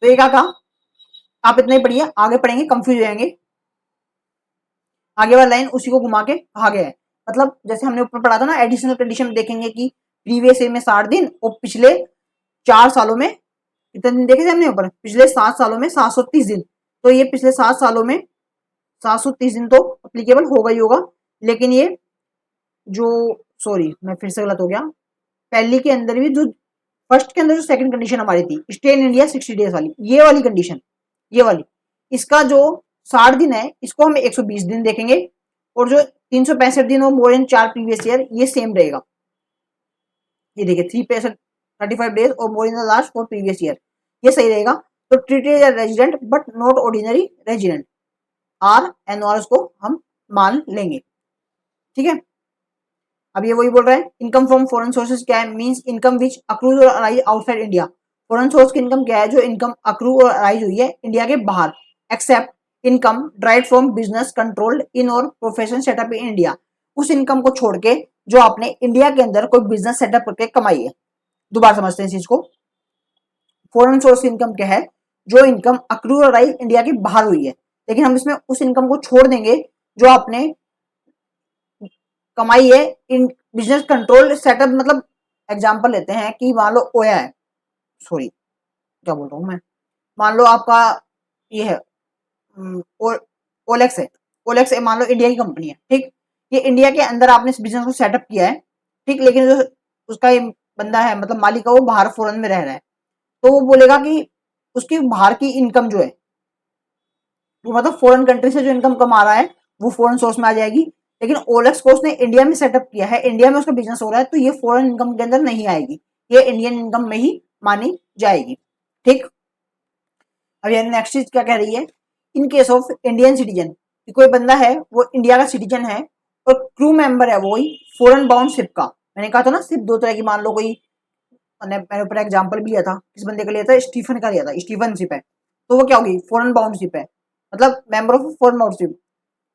ये क्या कहा, आप इतना ही पढ़िए, आगे पढ़ेंगे कंफ्यूज हो जाएंगे। आगे वाला लाइन उसी को घुमा के कहा गया है। मतलब जैसे हमने ऊपर पढ़ा था ना, एडिशनल कंडीशन में देखेंगे कि प्रीवियस ईयर में 60 दिन और पिछले 4 सालों में कितने दिन देखे थे हमने ऊपर, पिछले 7 सालों में 730 दिन। तो ये पिछले 7 सालों में 730 दिन तो अप्लीकेबल होगा ही होगा। लेकिन ये जो, सॉरी मैं फिर से गलत हो गया, पहली के अंदर भी जो फर्स्ट के अंदर जो सेकंड कंडीशन हमारी थी स्टे इन इंडिया 60 डेज वाली, ये वाली कंडीशन, ये वाली, इसका जो 60 दिन है इसको हम 120 दिन देखेंगे। और जो 365 दिन और मोर देन 4 प्रीवियस ईयर, ये सेम रहेगा। ये देखिए 335 डेज और more in the last 4 previous year, ये सही रहेगा। तो treated as resident but not ordinary resident, R N R को हम मान लेंगे। ठीक है, अब ये वही बोल रहा है, इनकम फ्रॉम फॉरेन सोर्सेज क्या है, मींस इनकम विच अक्रूज और arise outside India. Foreign source की इनकम क्या है, जो इनकम अक्रू और अराइज हुई है इंडिया के बाहर, except income derived from business controlled in और प्रोफेशन सेटअप इन इंडिया। उस इनकम को छोड़ के जो आपने इंडिया के अंदर कोई बिजनेस सेटअप करके कमाई है। दोबारा समझते हैं इस चीज को। फॉरेन सोर्स इनकम क्या है, जो इनकम अक्रू और अराइज इंडिया के बाहर हुई है, लेकिन हम इसमें उस इनकम को छोड़ देंगे जो आपने कमाई है इन बिजनेस कंट्रोल सेटअप। मतलब एग्जांपल लेते हैं कि मान लो ओया है, सॉरी क्या बोल रहा हूँ मैं, मान लो आपका ये है ओलेक्स है, ओलेक्स मान लो इंडिया की कंपनी है, ठीक। ये इंडिया के अंदर आपने इस बिजनेस को सेटअप किया है, ठीक, लेकिन जो उसका ये बंदा है मतलब मालिक है वो बाहर फॉरेन में रह रहा है, तो वो बोलेगा कि उसकी बाहर की इनकम जो है वो मतलब फॉरेन कंट्री से जो इनकम कमा रहा है वो फॉरेन सोर्स में आ जाएगी। लेकिन ओलेक्स को उसने इंडिया में सेटअप किया है, इंडिया में उसका बिजनेस हो रहा है, तो ये फॉरेन इनकम के अंदर नहीं आएगी, ये इंडियन इनकम में ही मानी जाएगी। ठीक, अब यानी नेक्स्ट चीज क्या कह रही है, in case of Indian citizen, कोई बंदा है वो इंडिया का सिटीजन है और क्रू मेंबर है वही फॉरेन बाउंड शिप का। मैंने कहा था ना सिर्फ 2 तरह की, मान लो कोई, मैंने ऊपर एग्जाम्पल भी लिया था, किस बंदे का लिया था, स्टीफन का लिया था, स्टीफन शिप है, तो वो क्या होगी, फॉरेन बाउंड शिप है, मतलब member of foreign bound ship.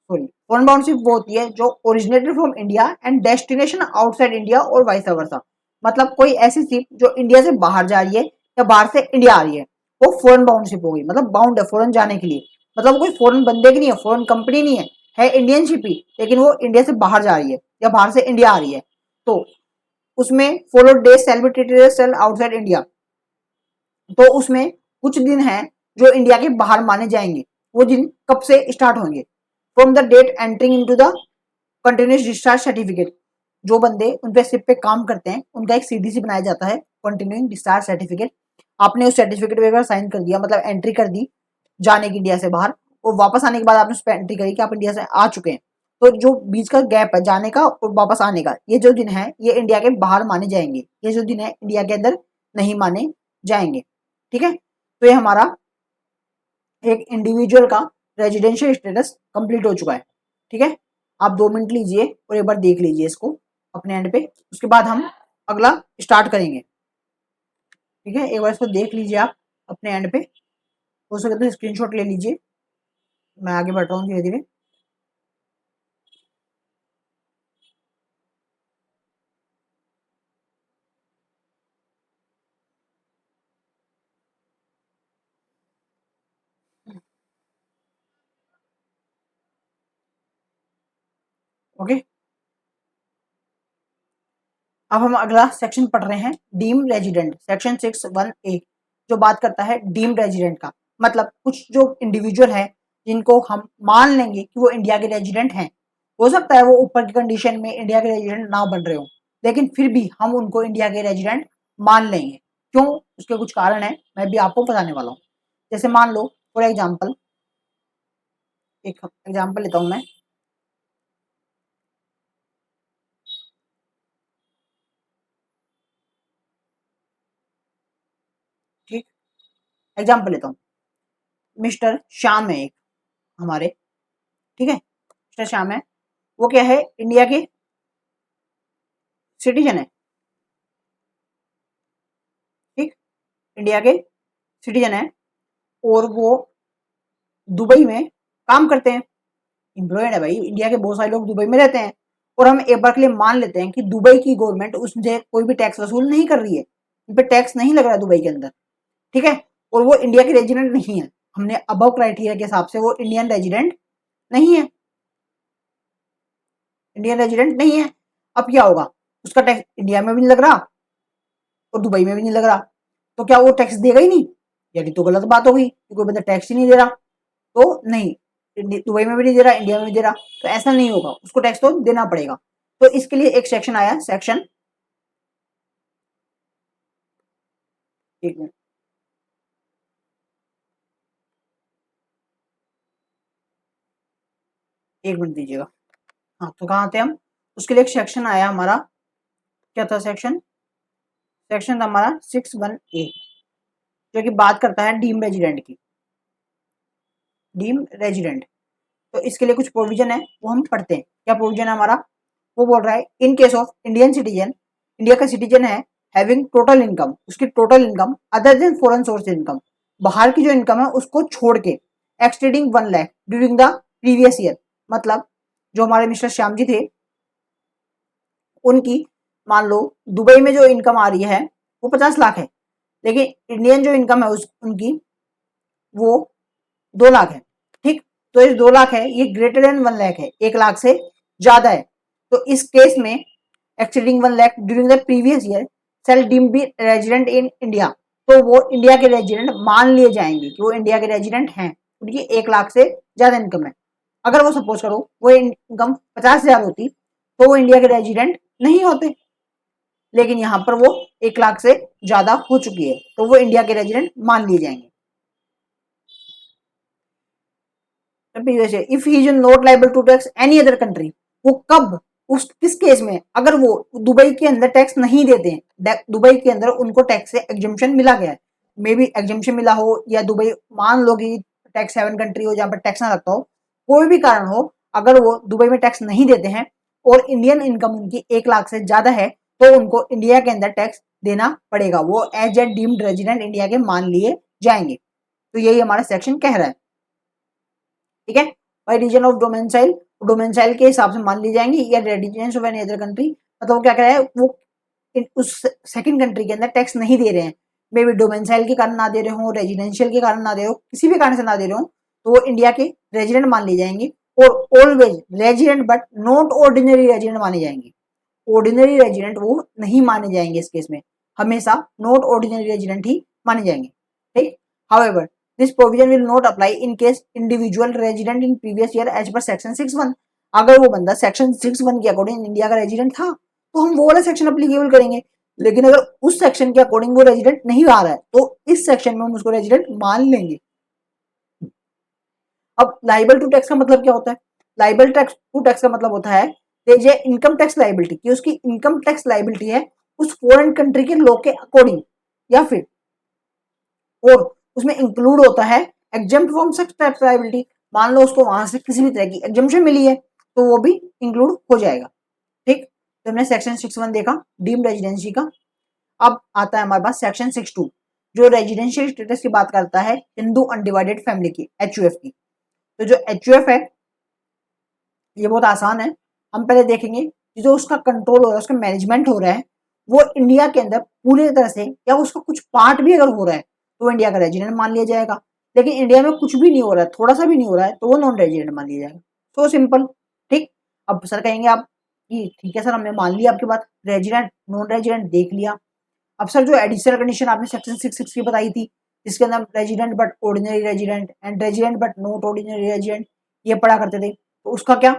Sorry, foreign bound ship वो होती है जो originated from India and destination outside India और वाइस वर्सा। मतलब कोई ऐसी शिप जो इंडिया से बाहर जा रही है या बाहर से इंडिया आ रही है, वो फॉरेन बाउंड शिप होगी, मतलब बाउंड है फॉरेन जाने के लिए, मतलब कोई फॉरेन बंदे की नहीं है, फॉरेन कंपनी नहीं है इंडियन शिप ही, लेकिन वो इंडिया से बाहर जा रही है या बाहर से इंडिया आ रही है, तो उसमें follow day celebrated shall outside India, तो उसमें कुछ दिन हैं जो इंडिया के बाहर माने जाएंगे। वो दिन कब से स्टार्ट होंगे, from the date entering into the continuous discharge certificate. जो बंदे उन पे शिप पे काम करते हैं उनका एक सीडीसी बनाया जाता है, कंटिन्यूइंग डिस्चार्ज सर्टिफिकेट। आपने उस सर्टिफिकेट पे अगर साइन कर दिया, मतलब एंट्री कर दी जाने की इंडिया से बाहर, और वापस आने के बाद आपने उस पर एंट्री करी कि आप इंडिया से आ चुके हैं, तो जो बीच का गैप है जाने का और वापस आने का, ये जो दिन है ये इंडिया के बाहर माने जाएंगे, ये जो दिन है इंडिया के अंदर नहीं माने जाएंगे। ठीक है, तो ये हमारा एक इंडिविजुअल का रेजिडेंशियल स्टेटस कंप्लीट हो चुका है। ठीक है, आप 2 मिनट लीजिए और एक बार देख लीजिए इसको अपने एंड पे, उसके बाद हम अगला स्टार्ट करेंगे। ठीक है, एक बार इसको देख लीजिए आप अपने एंड पे, हो सके तो स्क्रीनशॉट ले लीजिए, मैं आगे बढ़ रहा हूँ धीरे धीरे। ओके, अब हम अगला सेक्शन पढ़ रहे हैं, डीम रेजिडेंट, सेक्शन 6(1)(a), जो बात करता है डीम रेजिडेंट का। मतलब कुछ जो इंडिविजुअल है जिनको हम मान लेंगे कि वो इंडिया के रेजिडेंट हैं, हो सकता है वो ऊपर की कंडीशन में इंडिया के रेजिडेंट ना बन रहे हो, लेकिन फिर भी हम उनको इंडिया के रेजिडेंट मान लेंगे। क्यों, उसके कुछ कारण है, मैं भी आपको बताने वाला हूँ। जैसे मान लो फॉर एग्जाम्पल, एक एग्जाम्पल लेता हूँ मैं, ठीक, एग्जाम्पल लेता हूँ, मिस्टर श्याम है एक हमारे, ठीक है, मिस्टर श्याम है, वो क्या है, इंडिया के सिटीजन है, ठीक, इंडिया के सिटीजन है, और वो दुबई में काम करते हैं, एम्प्लॉयड है भाई, इंडिया के बहुत सारे लोग दुबई में रहते हैं, और हम एक बार के लिए मान लेते हैं कि दुबई की गवर्नमेंट उससे कोई भी टैक्स वसूल नहीं कर रही है, उन पर टैक्स नहीं लग रहा है दुबई के अंदर, ठीक है, और वो इंडिया के रेजिडेंट नहीं है, हमने अबव क्राइटेरिया के हिसाब से वो इंडियन रेजिडेंट नहीं है। इंडियन रेजिडेंट नहीं है। अब क्या होगा, उसका टैक्स इंडिया में भी नहीं लग रहा और दुबई में भी नहीं लग रहा, तो क्या वो टैक्स देगा ही नहीं? यानी तो गलत बात हो गई कि कोई बंदा टैक्स ही नहीं दे रहा। तो नहीं, दुबई में भी नहीं दे रहा, इंडिया में भी दे रहा, तो ऐसा नहीं होगा, उसको टैक्स तो देना पड़ेगा। तो इसके लिए एक सेक्शन आया, सेक्शन, एक मिनट, एक मिनट दीजिएगा। हाँ, तो कहाँ थे हम? उसके लिए एक सेक्शन आया हमारा, क्या था सेक्शन? सेक्शन था हमारा 61A, जो कि बात करता है डीम रेजिडेंट की, डीम रेजिडेंट। तो इसके लिए कुछ प्रोविजन है, वो हम पढ़ते हैं। क्या प्रोविजन है हमारा? वो बोल रहा है in case of Indian citizen, India का सिटीजन है, हैविंग टोटल इनकम, उसकी total income other than foreign source income, बाहर की जो इनकम है उसको छोड़ के, एक्सटेडिंग 1 lakh during the previous year. मतलब जो हमारे मिस्टर श्याम जी थे, उनकी मान लो दुबई में जो इनकम आ रही है वो 50 लाख है, लेकिन इंडियन जो इनकम है उनकी वो 2 लाख है। ठीक, तो ये 2 लाख है, ये ग्रेटर देन 1 लाख है, 1 लाख से ज्यादा है। तो इस केस में exceeding 1 lakh during the previous year shall deem be resident in India, तो वो इंडिया के रेजिडेंट मान लिए जाएंगे कि वो इंडिया के रेजिडेंट हैं, उनकी 1 लाख से ज्यादा इनकम है। अगर वो सपोज करो वो इनकम 50,000 होती तो वो इंडिया के रेजिडेंट नहीं होते, लेकिन यहाँ पर वो 1 लाख से ज्यादा हो चुकी है तो वो इंडिया के रेजिडेंट मान लिए जाएंगे। If he is not liable to tax any other country, वो कब, उस किस केस में? अगर वो दुबई के अंदर टैक्स नहीं देते हैं, दुबई के अंदर उनको टैक्स से एग्जम्पशन मिला गया है, मे बी एग्जम्पशन मिला हो, या दुबई मान लो कि टैक्स हेवन कंट्री हो जहां पर टैक्स ना लगता हो, कोई भी कारण हो, अगर वो दुबई में टैक्स नहीं देते हैं और इंडियन इनकम उनकी 1 लाख से ज्यादा है, तो उनको इंडिया के अंदर टैक्स देना पड़ेगा, वो as a deemed resident India के मान लिए जाएंगे। तो यही हमारा सेक्शन कह रहा है। ठीक है, by reason of domicile, domicile के हिसाब से मान ली जाएंगी, या residence of any other country, मतलब वो क्या कह रहा है, वो उस सेकंड कंट्री के अंदर टैक्स नहीं दे रहे हैं, मे बी डोमेसाइल के कारण ना दे रहे हो, रेजिडेंशियल के कारण ना दे रहे हो, किसी भी कारण से ना दे रहे हो, तो वो इंडिया के रेजिडेंट मान ली जाएंगी। और always resident but not ordinary resident माने जाएंगे, ऑर्डिनरी रेजिडेंट वो नहीं माने जाएंगे इस केस में, हमेशा नॉट ऑर्डिनरी रेजिडेंट ही माने जाएंगे। ठीक, however this provision will not apply in case individual resident in previous year as per section 61। अगर वो बंदा सेक्शन 61 के अकॉर्डिंग इंडिया का रेजिडेंट था तो हम वो वाला सेक्शन अप्लीकेबल करेंगे, लेकिन अगर उस सेक्शन के अकॉर्डिंग वो रेजिडेंट नहीं आ रहा है तो इस सेक्शन में हम उसको रेजिडेंट मान लेंगे। अब लाइबल टू टैक्स का मतलब क्या होता है? लाइबल टैक्स टू टैक्स का मतलब होता है ये इनकम टैक्स लाइबिलिटी, कि उसकी इनकम टैक्स लाइबिलिटी है उस फॉरेन कंट्री के लॉ के अकॉर्डिंग, या फिर और उसमें इंक्लूड होता है exempt from such tax liability, मान लो उसको वहां से किसी भी तरह की एग्जम्पशन मिली है तो वो भी इंक्लूड हो जाएगा। ठीक, तो हमने सेक्शन 61 देखा डीम रेजिडेंसी का। अब आता है हमारे पास सेक्शन 62 जो रेजिडेंशियल स्टेटस की बात करता है हिंदू अनडिवाइडेड फैमिली की, एचयूएफ की। तो जो एचयूएफ है ये बहुत आसान है, हम पहले देखेंगे कि जो उसका कंट्रोल हो रहा है, उसका मैनेजमेंट हो रहा है, वो इंडिया के अंदर पूरी तरह से, या उसका कुछ पार्ट भी अगर हो रहा है तो इंडिया का रेजिडेंट मान लिया जाएगा, लेकिन इंडिया में कुछ भी नहीं हो रहा है, थोड़ा सा भी नहीं हो रहा है, तो वो नॉन रेजिडेंट मान लिया जाएगा। So simple. ठीक, अब सर कहेंगे आप कि ठीक है सर हमने मान लिया आपकी बात, रेजिडेंट नॉन रेजिडेंट देख लिया, अब सर जो एडिशनल कंडीशन आपने सेक्शन 66 की बताई थी जिसके अंदर resident but ordinary resident and resident but not ordinary resident ये पढ़ा करते थे, तो उसका क्या?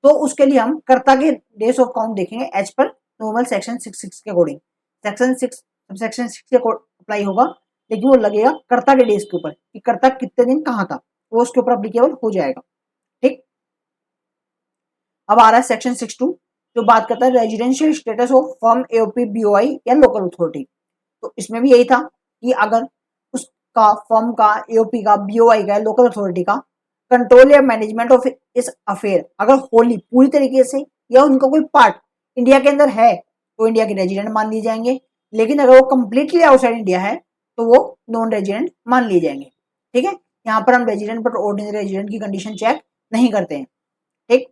तो उसके लिए हम कर्ता के डेज ऑफ काउंट देखेंगे एज पर नॉर्मल सेक्शन 66 के अकॉर्डिंग। सेक्शन 6 सेक्शन 6 के अप्लाई होगा, लेकिन वो लगेगा कर्ता के डेज के ऊपर कि कर्ता कितने दिन कहाँ था, वो उसके ऊपर अप्लीकेबल हो जाएगा। ठीक, अब आ रहा है सेक्शन 62 जो बात करता है residential status of firm AOP BOI या लोकल अथॉरिटी। तो इसमें भी यही था कि अगर उसका फर्म का एओपी का बीओआई का लोकल अथॉरिटी का कंट्रोल या मैनेजमेंट ऑफ इस अफेयर अगर होली पूरी तरीके से या उनका कोई पार्ट इंडिया के अंदर है तो इंडिया के रेजिडेंट मान लिए जाएंगे, लेकिन अगर वो कंप्लीटली आउटसाइड इंडिया है तो वो नॉन रेजिडेंट मान लिए जाएंगे। ठीक है, यहाँ पर हम रेजिडेंट पर ऑर्डिनरी रेजिडेंट की कंडीशन चेक नहीं करते हैं। ठीक,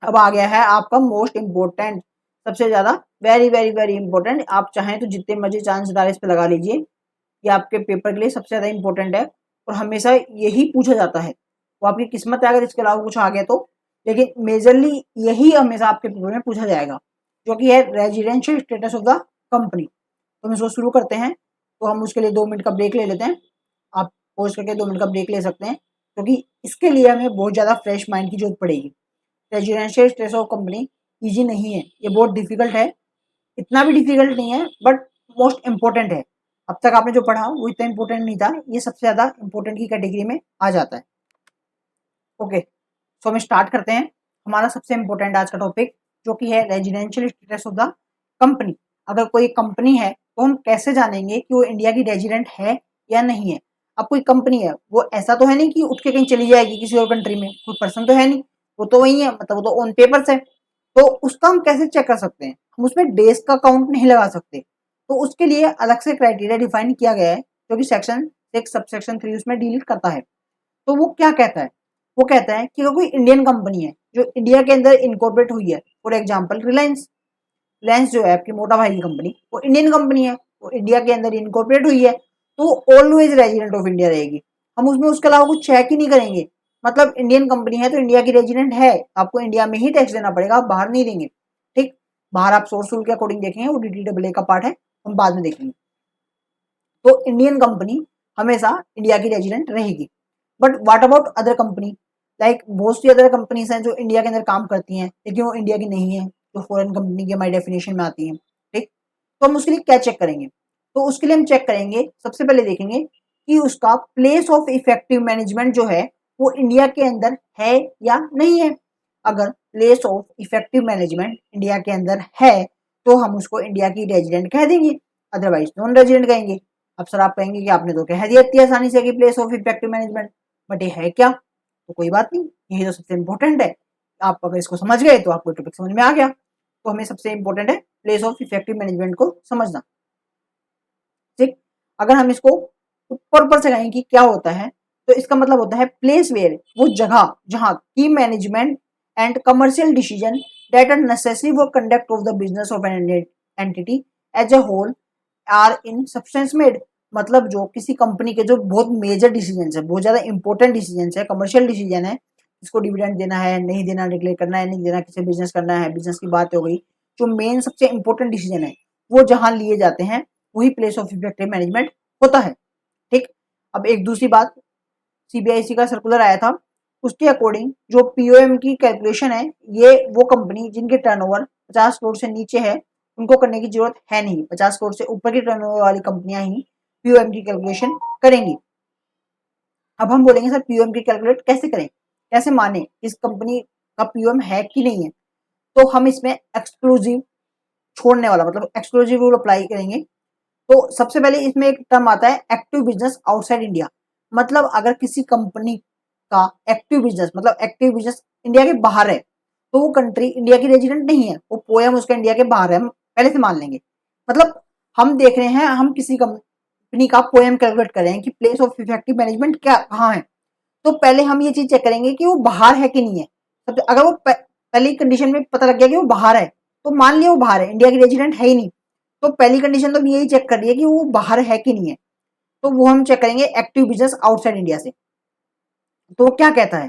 अब आ गया है आपका मोस्ट इंपोर्टेंट, सबसे ज्यादा वेरी वेरी वेरी इंपॉर्टेंट, आप चाहें तो जितने मर्जी चांस सितारे इस पे लगा लीजिए, ये आपके पेपर के लिए सबसे ज्यादा इंपॉर्टेंट है और हमेशा यही पूछा जाता है। वो आपकी किस्मत है अगर इसके अलावा कुछ आ गया तो, लेकिन मेजरली यही हमेशा आपके पेपर में पूछा जाएगा, जो कि है residential status of the company. तो हम इसको शुरू करते हैं। तो हम उसके लिए 2 मिनट का ब्रेक ले लेते हैं। आप पॉज करके 2 मिनट का ब्रेक ले सकते हैं, क्योंकि इसके लिए हमें बहुत ज़्यादा फ्रेश माइंड की जरूरत पड़ेगी। Residential status of company easy नहीं है, ये बहुत डिफिकल्ट है। इतना भी डिफिकल्ट नहीं है, बट मोस्ट इम्पोर्टेंट है। अब तक आपने जो पढ़ा वो इतना इम्पोर्टेंट नहीं था, ये सबसे ज़्यादा इम्पोर्टेंट की कैटेगरी में आ जाता है। ओके, सो हम स्टार्ट करते हैं हमारा सबसे इम्पोर्टेंट आज का टॉपिक, जो कि है residential status of the company. अगर कोई कंपनी है तो हम कैसे जानेंगे कि वो इंडिया की रेजिडेंट है या नहीं है। अब कोई कंपनी है, वो ऐसा तो है नहीं कि उठ के कहीं चली जाएगी किसी और कंट्री में, कोई पर्सन तो है नहीं, वो तो वही है, मतलब वो तो ऑन पेपर्स है। तो उसका हम कैसे चेक कर सकते हैं? हम उसमें डेज का काउंट नहीं लगा सकते। तो उसके लिए अलग से क्राइटेरिया डिफाइन किया गया है, जो कि सेक्शन 6 सबसेक्शन 3 उसमें डील करता है। तो वो क्या कहता है? वो कहता है कि अगर कोई इंडियन कंपनी है जो इंडिया के अंदर इनकॉर्पोरेट हुई है, फॉर एग्जांपल रिलायंस, रिलायंस जो है आपकी मोटा भाई की कंपनी, वो इंडियन कंपनी है, वो इंडिया के अंदर इनकॉर्पोरेट हुई है, तो वो ऑलवेज रेजिडेंट ऑफ इंडिया रहेगी। हम उसमें उसके अलावा कुछ चेक ही नहीं करेंगे। मतलब इंडियन कंपनी है तो इंडिया की रेजिडेंट है, आपको इंडिया में ही टैक्स देना पड़ेगा, आप बाहर नहीं देंगे। ठीक, बाहर आप सोर्स रूल के अकॉर्डिंग देखेंगे, वो DTAA का पार्ट है, हम बाद में देखेंगे। तो इंडियन कंपनी हमेशा इंडिया की रेजिडेंट रहेगी। But what about other company? Like बहुत सी अदर कंपनीज हैं जो इंडिया के अंदर काम करती हैं, लेकिन वो इंडिया की नहीं है, जो फॉरेन कंपनी की हमारी डेफिनेशन में आती है। ठीक, तो हम उसके लिए क्या चेक करेंगे? तो उसके लिए हम चेक करेंगे, सबसे पहले देखेंगे कि उसका प्लेस ऑफ इफेक्टिव मैनेजमेंट जो है वो इंडिया के अंदर है या नहीं है। अगर place of effective management India के अंदर है तो हम उसको इंडिया की रेजिडेंट कह देंगे, अदरवाइज नॉन रेजिडेंट कहेंगे। अब सर आप कहेंगे कि आपने तो कह दिया इतनी आसानी से कि place of effective management, but ये है क्या? तो कोई बात नहीं, यही तो सबसे इंपॉर्टेंट है। आप अगर इसको समझ गए तो आपको टॉपिक समझ में आ गया। तो हमें सबसे इंपॉर्टेंट है प्लेस ऑफ इफेक्टिव मैनेजमेंट को समझना। ठीक, अगर हम इसको ऊपर ऊपर से कहें कि क्या होता है, तो इसका मतलब होता है प्लेस वेयर, वो जगह जहां की management and commercial decision that are necessary for conduct of the business of an entity as a whole are in substance made. मतलब जो किसी कंपनी के जो बहुत मेजर डिसीजन है, बहुत ज्यादा इंपॉर्टेंट डिसीजन है, कमर्शियल डिसीजन है, इसको डिविडेंड देना है नहीं देना, डिक्लेयर करना है नहीं देना, किसी बिजनेस करना है, बिजनेस की बात हो गई, जो मेन सबसे इंपॉर्टेंट डिसीजन है वो जहां लिए जाते हैं वही प्लेस ऑफ इफेक्टिव मैनेजमेंट होता है। ठीक, अब एक दूसरी बात, CBIC का सर्कुलर आया था, उसके अकॉर्डिंग जो POM की कैलकुलेशन है, ये वो कंपनी जिनके टर्नओवर 50 करोड़ से नीचे है उनको करने की जरूरत है नहीं, 50 करोड़ से ऊपर की टर्नओवर वाली कंपनियां ही POM की कैलकुलेशन करेंगी। अब हम बोलेंगे सर POM की कैलकुलेट कैसे करें, कैसे माने इस कंपनी का POM है कि नहीं है? तो हम इसमें एक्सक्लूसिव छोड़ने वाला, मतलब एक्सक्लूसिव रूल अप्लाई करेंगे। तो सबसे पहले इसमें एक टर्म आता है एक्टिव बिजनेस आउटसाइड इंडिया। मतलब अगर किसी कंपनी का एक्टिव बिजनेस, मतलब एक्टिव बिजनेस इंडिया के बाहर है, तो वो कंट्री इंडिया की रेजिडेंट नहीं है, वो पोएम उसका इंडिया के बाहर है, हम पहले से मान लेंगे। मतलब हम देख रहे हैं, हम किसी कंपनी का पोएम कैलकुलेट कर रहे हैं कि प्लेस ऑफ इफेक्टिव मैनेजमेंट क्या कहाँ है, तो पहले हम ये चीज चेक करेंगे कि वो बाहर है कि नहीं है। अगर वो पहली कंडीशन में पता लग गया कि वो बाहर है, तो मान लिया वो बाहर है, इंडिया की रेजिडेंट है ही नहीं, तो पहली कंडीशन तो यही चेक कर रही है कि वो बाहर है कि नहीं है। तो वो हम चेक करेंगे एक्टिव बिजनेस आउटसाइड इंडिया से। तो वो क्या कहता है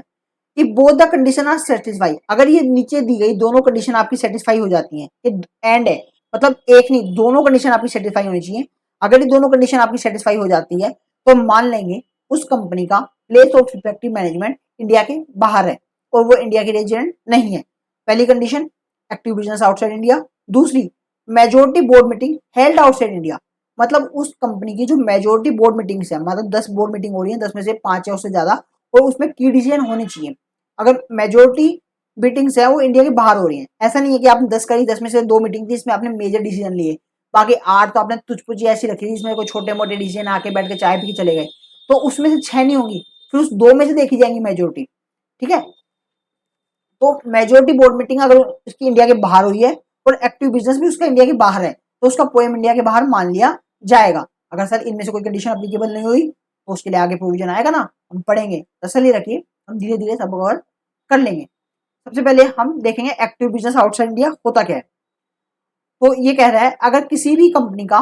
कि both the condition are satisfy. अगर ये नीचे दी गई दोनों कंडीशन आपकी सेटिस्फाई हो जाती हैं, ये एंड है, मतलब एक नहीं दोनों कंडीशन आपकी सेटिस्फाई होनी चाहिए। अगर ये दोनों कंडीशन आपकी सेटिस्फाई हो जाती है तो हम मान लेंगे उस कंपनी का place of effective management India के बाहर है और वो इंडिया की रेजिडेंट नहीं है। पहली condition active business outside India. दूसरी, majority board meeting held outside India. मतलब उस कंपनी की जो मेजोरिटी बोर्ड मीटिंग्स है, मतलब 10 बोर्ड मीटिंग हो रही है, 10 में से 5 या उससे ज्यादा, और उसमें की डिसीजन होनी चाहिए। अगर मेजोरिटी मीटिंग्स है वो इंडिया के बाहर हो रही है, ऐसा नहीं है कि आपने 10 करी, 10 में से 2 मीटिंग थी इसमें आपने मेजर डिसीजन लिए, बाकी 8 तो आपने तुझपुची ऐसी रखी थी इसमें कोई छोटे मोटे डिसीजन आके बैठ के चाय पी के चले गए, तो उसमें से 6 नहीं होंगी, फिर उस 2 में से देखी जाएंगी मेजोरिटी। ठीक है, तो मेजोरिटी बोर्ड मीटिंग अगर उसकी इंडिया के बाहर हुई है और एक्टिव बिजनेस भी उसका इंडिया के बाहर है, तो उसका पोएम इंडिया के बाहर मान लिया जाएगा। अगर सर इनमें से कोई कंडीशन अप्लीकेबल नहीं हुई तो उसके लिए आगे प्रोविजन आएगा ना, हम पढ़ेंगे, तसल्ली रखिए, हम धीरे धीरे सब कवर कर लेंगे। सबसे पहले हम देखेंगे एक्टिव बिजनेस आउटसाइड इंडिया होता क्या है। तो ये कह रहा है अगर किसी भी कंपनी का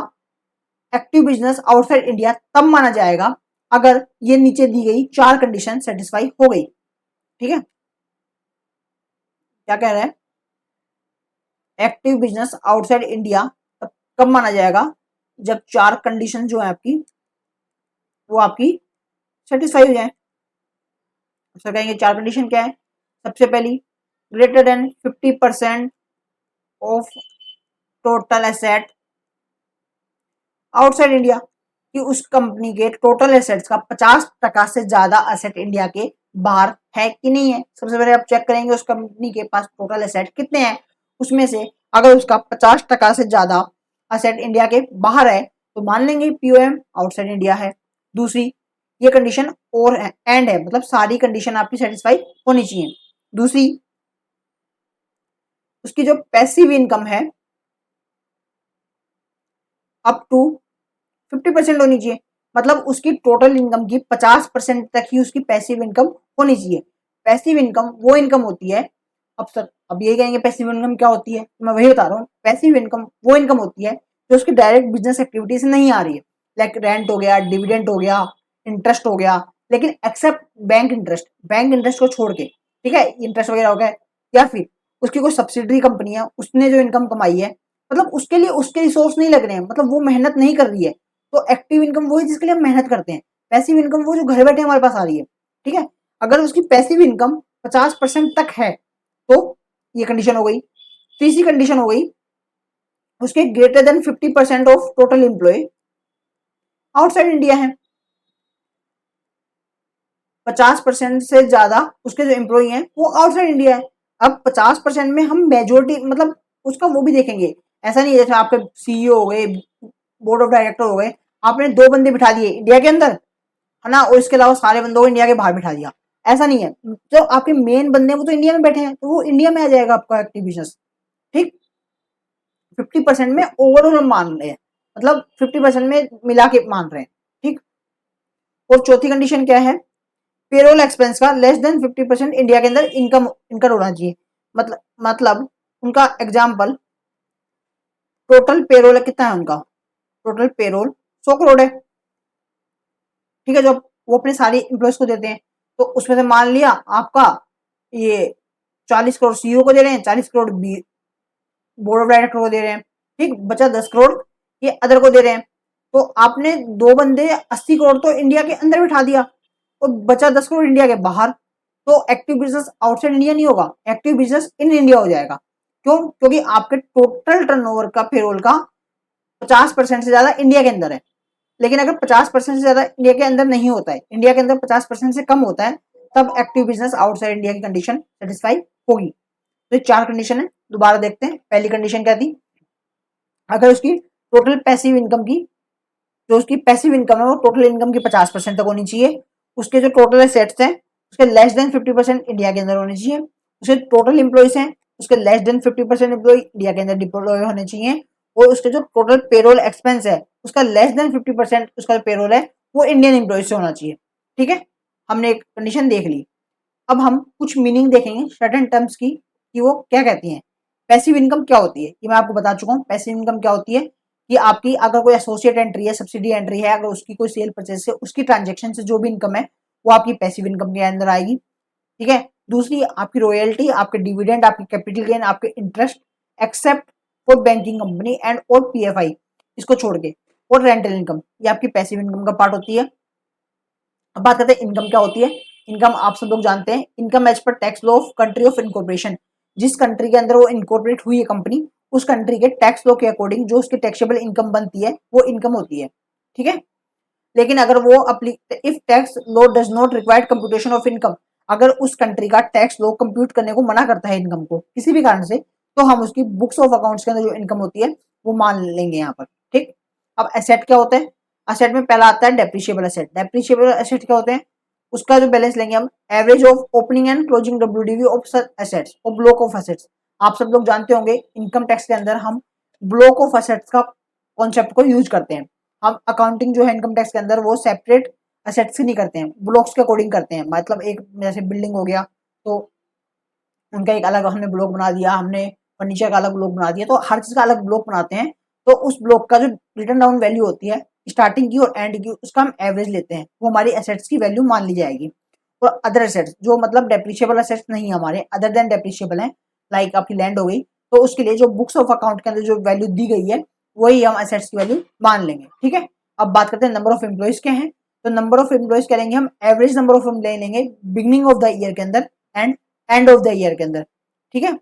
एक्टिव बिजनेस आउटसाइड इंडिया तब माना जाएगा अगर ये नीचे दी गई 4 कंडीशन सेटिस्फाई हो गई। ठीक है, क्या कह रहा है, एक्टिव बिजनेस आउटसाइड इंडिया तब कब माना जाएगा, जब 4 कंडीशन जो है आपकी वो आपकी सेटिस्फाई हो जाए। सर कहेंगे 4 कंडीशन क्या है, सबसे पहली greater than 50% of total asset outside India, कि उस कंपनी के टोटल एसेट्स का 50% से ज्यादा एसेट इंडिया के बाहर है कि नहीं है। सबसे पहले आप चेक करेंगे उस कंपनी के पास टोटल एसेट कितने हैं, उसमें से अगर उसका 50% से ज्यादा एसेट इंडिया के बाहर है तो मान लेंगे पीओएम आउटसाइड इंडिया है। दूसरी ये कंडीशन और एंड है, मतलब सारी कंडीशन आपकी सेटिस्फाई होनी चाहिए। दूसरी, उसकी जो पैसिव इनकम है अप टू 50% होनी चाहिए, मतलब उसकी टोटल इनकम की 50% तक ही उसकी पैसिव इनकम होनी चाहिए। पैसिव इनकम वो इनकम होती है, अब सर अब ये कहेंगे पैसिव इनकम क्या होती है, मैं वही बता रहा हूँ। पैसिव इनकम वो इनकम होती है जो उसकी डायरेक्ट बिजनेस एक्टिविटी से नहीं आ रही है, लाइक रेंट हो गया, डिविडेंड हो गया, इंटरेस्ट हो गया, लेकिन एक्सेप्ट बैंक इंटरेस्ट को छोड़ के, ठीक है, इंटरेस्ट वगैरह हो गया, या फिर उसकी कोई सब्सिडरी कंपनी है उसने जो इनकम कमाई है, मतलब उसके लिए उसके रिसोर्स नहीं लग रहे हैं, मतलब वो मेहनत नहीं कर रही है, तो एक्टिव इनकम वो है जिसके लिए हम मेहनत करते हैं। पैसिव इनकम वो जो घर बैठे हमारे पास आ रही है, ठीक है। अगर उसकी पैसिव इनकम 50% तक है तो ये कंडीशन हो गई। तीसरी कंडीशन हो गई, उसके greater than 50% of total employ outside India है, 50% से ज्यादा उसके जो एम्प्लॉय हैं वो आउटसाइड इंडिया है। अब 50% में हम मेजोरिटी मतलब उसका वो भी देखेंगे, ऐसा नहीं है जैसे आपके सीईओ हो गए, बोर्ड ऑफ डायरेक्टर हो गए, आपने 2 बंदे बिठा दिए इंडिया के अंदर, है ना, और इसके अलावा सारे बंदों को इंडिया के बाहर बिठा दिया, ऐसा नहीं है। जो आपके मेन बंदे हैं वो तो इंडिया में बैठे हैं, तो वो इंडिया में आ जाएगा आपका एक्टिव बिजनेस, ठीक। 50% में ओवरऑल हम मान रहे हैं, मतलब 50% में मिला के मान रहे हैं, ठीक। और चौथी कंडीशन क्या है, पेरोल एक्सपेंस का लेस देन 50% इंडिया के अंदर इनकम इनकर होना चाहिए। मतलब उनका एग्जाम्पल, टोटल पेरोल कितना है उनका, टोटल पेरोल 100 करोड़ है, ठीक है, जो वो अपने सारे एम्प्लॉयज को देते हैं, तो उसमें से मान लिया आपका ये 40 करोड़ सीईओ को दे रहे हैं, 40 करोड़ बोर्ड ऑफ डायरेक्टर को दे रहे हैं, ठीक, बचा 10 करोड़ ये अदर को दे रहे हैं। तो आपने 2 बंदे 80 करोड़ तो इंडिया के अंदर बिठा दिया और बचा 10 करोड़ इंडिया के बाहर, तो एक्टिव बिजनेस आउटसाइड इंडिया नहीं होगा, एक्टिव बिजनेस इन इंडिया हो जाएगा। क्यों, क्योंकि आपके टोटल टर्नओवर का पेरोल का 50% से ज्यादा इंडिया के अंदर है। लेकिन अगर 50% से ज्यादा इंडिया के अंदर नहीं होता है, इंडिया के अंदर 50% से कम होता है, तब एक्टिव बिजनेस आउटसाइड इंडिया की कंडीशन सेटिस्फाई होगी। तो 4 कंडीशन है, दोबारा देखते हैं। पहली कंडीशन क्या थी, अगर उसकी टोटल पैसिव इनकम की, जो उसकी पैसिव इनकम है वो टोटल इनकम की 50% तक होनी चाहिए, उसके जो टोटल एसेट्स हैं उसके लेस देन 50% इंडिया के अंदर होने चाहिए, उसके टोटल एम्प्लॉयज हैं उसके लेस देन 50% एम्प्लॉय इंडिया के अंदर डिप्लॉय होने चाहिए, और उसके जो टोटल पेरोल एक्सपेंस है उसका लेस देन 50% उसका पेरोल है वो इंडियन एम्प्लॉय से होना चाहिए, ठीक है। हमने एक कंडीशन देख ली। अब हम कुछ मीनिंग देखेंगे सर्टेन टर्म्स की कि वो क्या कहती हैं। पैसिव इनकम क्या होती है ये मैं आपको बता चुका हूँ। पैसिव इनकम क्या होती है कि आपकी अगर कोई एसोसिएट एंट्री है, सब्सिडी एंट्री है, अगर उसकी कोई सेल परचेज से उसकी ट्रांजेक्शन से जो भी इनकम है वो आपकी पैसिव इनकम के अंदर आएगी, ठीक है। दूसरी आपकी रॉयल्टी, आपके डिविडेंड, आपकी कैपिटल गेन, आपके interest except for banking company and और पीएफआई, इसको छोड़ के, और रेंटल इनकम, ये आपकी पैसिव इनकम का पार्ट होती है। अब बात करते हैं इनकम क्या होती है। इनकम आप सब लोग जानते हैं, income as per tax law of country of incorporation, जिस कंट्री के अंदर वो इनकॉर्पोरेट हुई है कंपनी, उस कंट्री के टैक्स लॉ के अकॉर्डिंग जो उसकी टैक्सेबल इनकम बनती है वो इनकम होती है, ठीक है। लेकिन अगर वो if tax law does not required computation of income, अगर उस कंट्री का टैक्स लॉ कंप्यूट करने को मना करता है इनकम को किसी भी कारण से, तो हम उसकी बुक्स ऑफ अकाउंट्स के अंदर जो इनकम होती है वो मान लेंगे यहाँ पर, ठीक। अब एसेट क्या होता है, एसेट में पहला आता है डेप्रिशिएबल एसेट। डेप्रिशिएबल एसेट क्या होते हैं, उसका जो बैलेंस लेंगे हम, average of opening and closing WDV of such assets और ब्लॉक ऑफ एसेट्स। आप सब लोग जानते होंगे इनकम टैक्स के अंदर हम ब्लॉक ऑफ एसेट्स का कॉन्सेप्ट को यूज करते हैं। हम अकाउंटिंग जो है इनकम टैक्स के अंदर वो सेपरेट एसेट्स नहीं करते हैं, ब्लॉक्स के अकॉर्डिंग करते हैं। मतलब एक जैसे बिल्डिंग हो गया तो उनका एक अलग हमने ब्लॉक बना दिया, हमने फर्नीचर का अलग ब्लॉक बना दिया, तो हर चीज का अलग ब्लॉक बनाते हैं। तो उस ब्लॉक का जो रिटर्न डाउन वैल्यू होती है स्टार्टिंग की और एंड की, उसका हम एवरेज लेते हैं, वो हमारी एसेट्स की वैल्यू मान ली जाएगी। और अदर एसेट्स जो मतलब डेप्रिशिएबल एसेट्स नहीं है हमारे, अदर देन डेप्रिशिएबल है, लाइक आपकी लैंड हो गई, तो उसके लिए जो बुक्स ऑफ अकाउंट के अंदर जो वैल्यू दी गई है वही हम असेट्स की वैल्यू मान लेंगे। ठीक है, अब बात करते हैं नंबर ऑफ एम्प्लॉयज क्या है। तो नंबर ऑफ एम्प्लॉयज करेंगे हम एवरेज नंबर ऑफ एम्प्लॉय लेंगे बिगिनिंग ऑफ द ईयर के अंदर and end of the year के अंदर। ठीक है,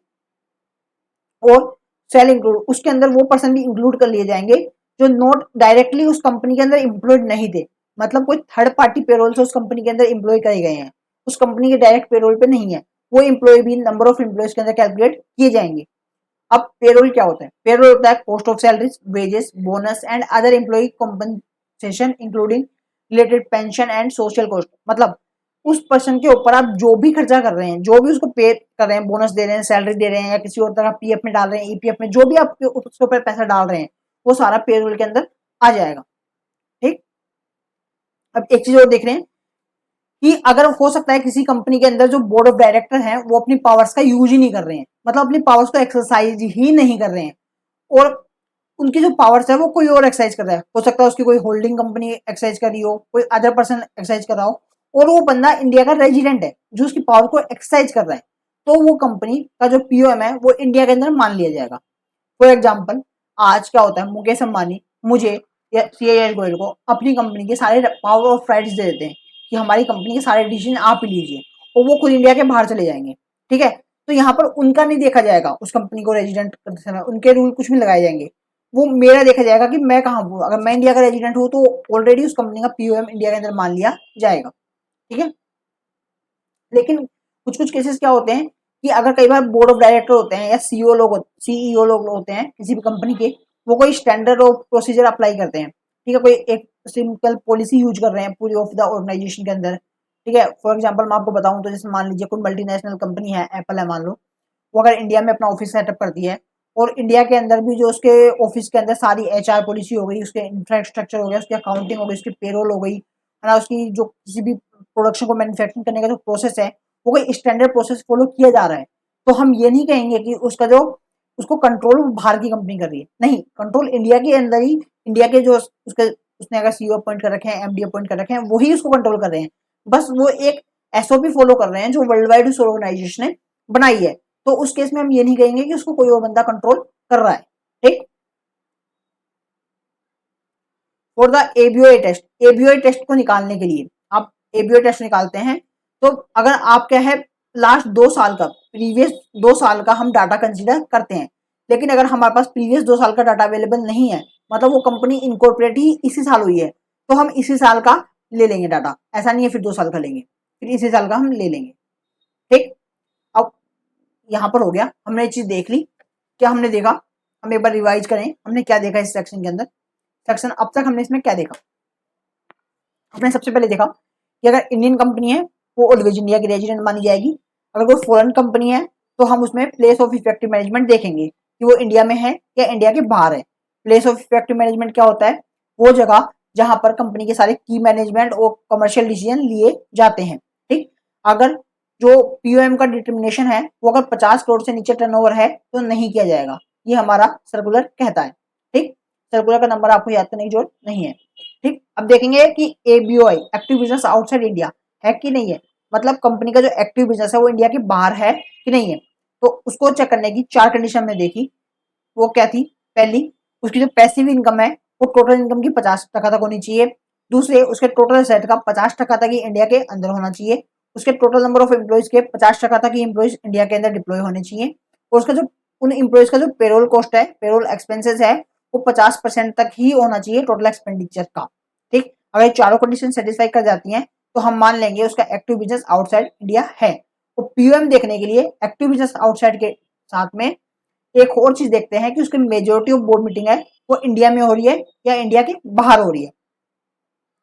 और सेल इंक्लूड उसके अंदर वो पर्सन भी इंक्लूड कर लिए जाएंगे जो नॉट डायरेक्टली उस कंपनी के अंदर एम्प्लॉयड नहीं थे, मतलब कोई थर्ड पार्टी पेरोल से उस कंपनी के अंदर एम्प्लॉय करे गए हैं, उस कंपनी के डायरेक्ट पेरोल पे नहीं है, वो एम्प्लॉय भी नंबर ऑफ एम्प्लॉयज के अंदर कैलकुलेट किए जाएंगे। अब पेरोल क्या होता है? पेरोल होता है cost of salaries, wages, bonus and other employ compensation including related pension and social cost. मतलब उस पर्सन के ऊपर आप जो भी खर्चा कर रहे हैं, जो भी उसको पे कर रहे हैं, बोनस दे रहे हैं, सैलरी दे रहे हैं या किसी और तरह पीएफ में डाल रहे हैं, ईपीएफ में, जो भी आप उसके ऊपर पैसा डाल रहे हैं वो सारा पेरोल के अंदर आ जाएगा। ठीक, अब एक चीज और देख रहे हैं कि अगर हो सकता है किसी कंपनी के अंदर जो बोर्ड ऑफ डायरेक्टर हैं वो अपनी पावर्स का यूज ही नहीं कर रहे हैं, मतलब अपनी पावर्स को एक्सरसाइज ही नहीं कर रहे हैं, और उनकी जो पावर्स है वो कोई और एक्सरसाइज कर रहा है। हो सकता है उसकी कोई होल्डिंग कंपनी एक्सरसाइज कर रही हो, कोई अदर पर्सन एक्सरसाइज कर रहा हो, और वो बंदा इंडिया का रेजिडेंट है जो उसकी पावर को एक्सरसाइज कर रहा है, तो वो कंपनी का जो पीओएम है वो इंडिया के अंदर मान लिया जाएगा। फॉर एग्जाम्पल, आज क्या होता है, मुकेश अंबानी मुझे या सीएस गोयल को अपनी कंपनी के सारे पावर ऑफ राइट्स दे देते हैं कि हमारी कंपनी के सारे डिसीजन आप ही लीजिए, और वो खुद इंडिया के बाहर चले जाएंगे। ठीक है, तो यहाँ पर उनका नहीं देखा जाएगा, उस कंपनी को रेजिडेंट करते समय उनके रूल कुछ भी लगाए जाएंगे, वो मेरा देखा जाएगा कि मैं कहाँ हूँ। अगर मैं इंडिया का रेजिडेंट हूँ तो ऑलरेडी उस कंपनी का पीओएम इंडिया के अंदर मान लिया जाएगा। ठीक है, लेकिन कुछ कुछ केसेस क्या होते हैं कि अगर कई बार बोर्ड ऑफ डायरेक्टर होते हैं या सीईओ लोग होते हैं किसी भी कंपनी के, वो कोई स्टैंडर्ड ऑफ प्रोसीजर अप्लाई करते हैं। ठीक है, कोई एक सिंपल पॉलिसी यूज कर रहे हैं पूरी ऑफ द ऑर्गेनाइजेशन के अंदर। ठीक है, फॉर एग्जांपल मैं आपको बताऊं तो जैसे मान लीजिए कोई मल्टीनेशनल कंपनी है, एप्पल है मान लो, वो अगर इंडिया में अपना ऑफिस सेटअप करती है और इंडिया के अंदर भी जो उसके ऑफिस के अंदर सारी एचआर पॉलिसी हो गई, उसके इंफ्रास्ट्रक्चर हो गया, उसकी अकाउंटिंग हो गई, उसकी पेरोल हो गई, है ना, उसकी जो किसी भी प्रोडक्शन को मैन्युफैक्चरिंग करने का जो प्रोसेस है वो कोई स्टैंडर्ड प्रोसेस फॉलो किया जा रहा है, तो हम ये नहीं कहेंगे कि उसका जो उसको कंट्रोल बाहर की कंपनी कर रही है। नहीं, कंट्रोल इंडिया के अंदर ही, इंडिया के जो उसके उसने अगर सीईओ अपॉइंट कर रखे हैं, एमडी अपॉइंट कर रखे हैं, वही उसको कंट्रोल कर रहे हैं। बस वो एक एसओपी फॉलो कर रहे हैं जो वर्ल्ड वाइड उस ऑर्गेनाइजेशन ने बनाई है, तो उस केस में हम ये नहीं कहेंगे कि उसको कोई और बंदा कंट्रोल कर रहा है। ठीक, फॉर द एबीओए टेस्ट, एबीओए टेस्ट को निकालने के लिए आप एबीओए टेस्ट निकालते हैं, तो अगर आप क्या है लास्ट 2 साल का, प्रीवियस 2 साल का हम डाटा कंसीडर करते हैं, लेकिन अगर हमारे पास प्रीवियस 2 साल का डाटा अवेलेबल नहीं है, मतलब वो कंपनी इनकॉर्पोरेट ही इसी साल हुई है, तो हम इसी साल का ले लेंगे डाटा, ऐसा नहीं है फिर 2 साल का लेंगे, फिर इसी साल का हम ले लेंगे। ठीक, अब यहाँ पर हो गया, हमने ये चीज देख ली। क्या हमने देखा, हम एक बार रिवाइज करें हमने क्या देखा इस सेक्शन के अंदर। सेक्शन अब तक हमने इसमें क्या देखा, हमने सबसे पहले देखा कि अगर इंडियन कंपनी है वो ऑलवेज इंडिया की रेजिडेंट मानी जाएगी। अगर कोई फॉरेन कंपनी है तो हम उसमें प्लेस ऑफ इफेक्टिव मैनेजमेंट देखेंगे कि वो इंडिया में है या इंडिया के बाहर है। प्लेस ऑफ इफेक्टिव मैनेजमेंट क्या होता है? वो जगह जहां पर कंपनी के सारे की मैनेजमेंट और कमर्शियल डिसीजन लिए जाते हैं। ठीक, अगर जो पीओएम का डिटर्मिनेशन है वो अगर 50 करोड़ से नीचे टर्नओवर है तो नहीं किया जाएगा, ये हमारा सर्कुलर कहता है। ठीक, सर्कुलर का नंबर आपको याद करने की जरूरत नहीं है। ठीक, अब देखेंगे कि एबीओआई एक्टिव बिजनेस आउटसाइड इंडिया है कि नहीं है, मतलब कंपनी का जो एक्टिव बिजनेस है वो इंडिया के बाहर है कि नहीं है। तो उसको चेक करने की 4 कंडीशन हमने देखी। वो क्या थी? पहली, उसकी जो पैसिव इनकम है वो टोटल इनकम की 50% तक होनी चाहिए। दूसरे, उसके टोटल एसेट का 50% तक ही इंडिया के अंदर होना चाहिए। उसके टोटल नंबर ऑफ एम्प्लॉयज के 50% तक ही एम्प्लॉयज इंडिया के अंदर डिप्लॉय होने चाहिए। और उसका जो उन एम्प्लॉयज का जो पेरोल कॉस्ट है, पेरोल एक्सपेंसेस है, वो 50% तक ही होना चाहिए टोटल एक्सपेंडिचर का। ठीक, अगर ये चारों कंडीशन सेटिस्फाई कर जाती हैं तो हम मान लेंगे उसका एक्टिव बिजनेस आउटसाइड इंडिया है। तो पीओएम देखने के लिए एक्टिव बिजनेस आउटसाइड के साथ में एक और चीज देखते हैं कि उसकी मेजोरिटी ऑफ बोर्ड मीटिंग है वो इंडिया में हो रही है या इंडिया के बाहर हो रही है।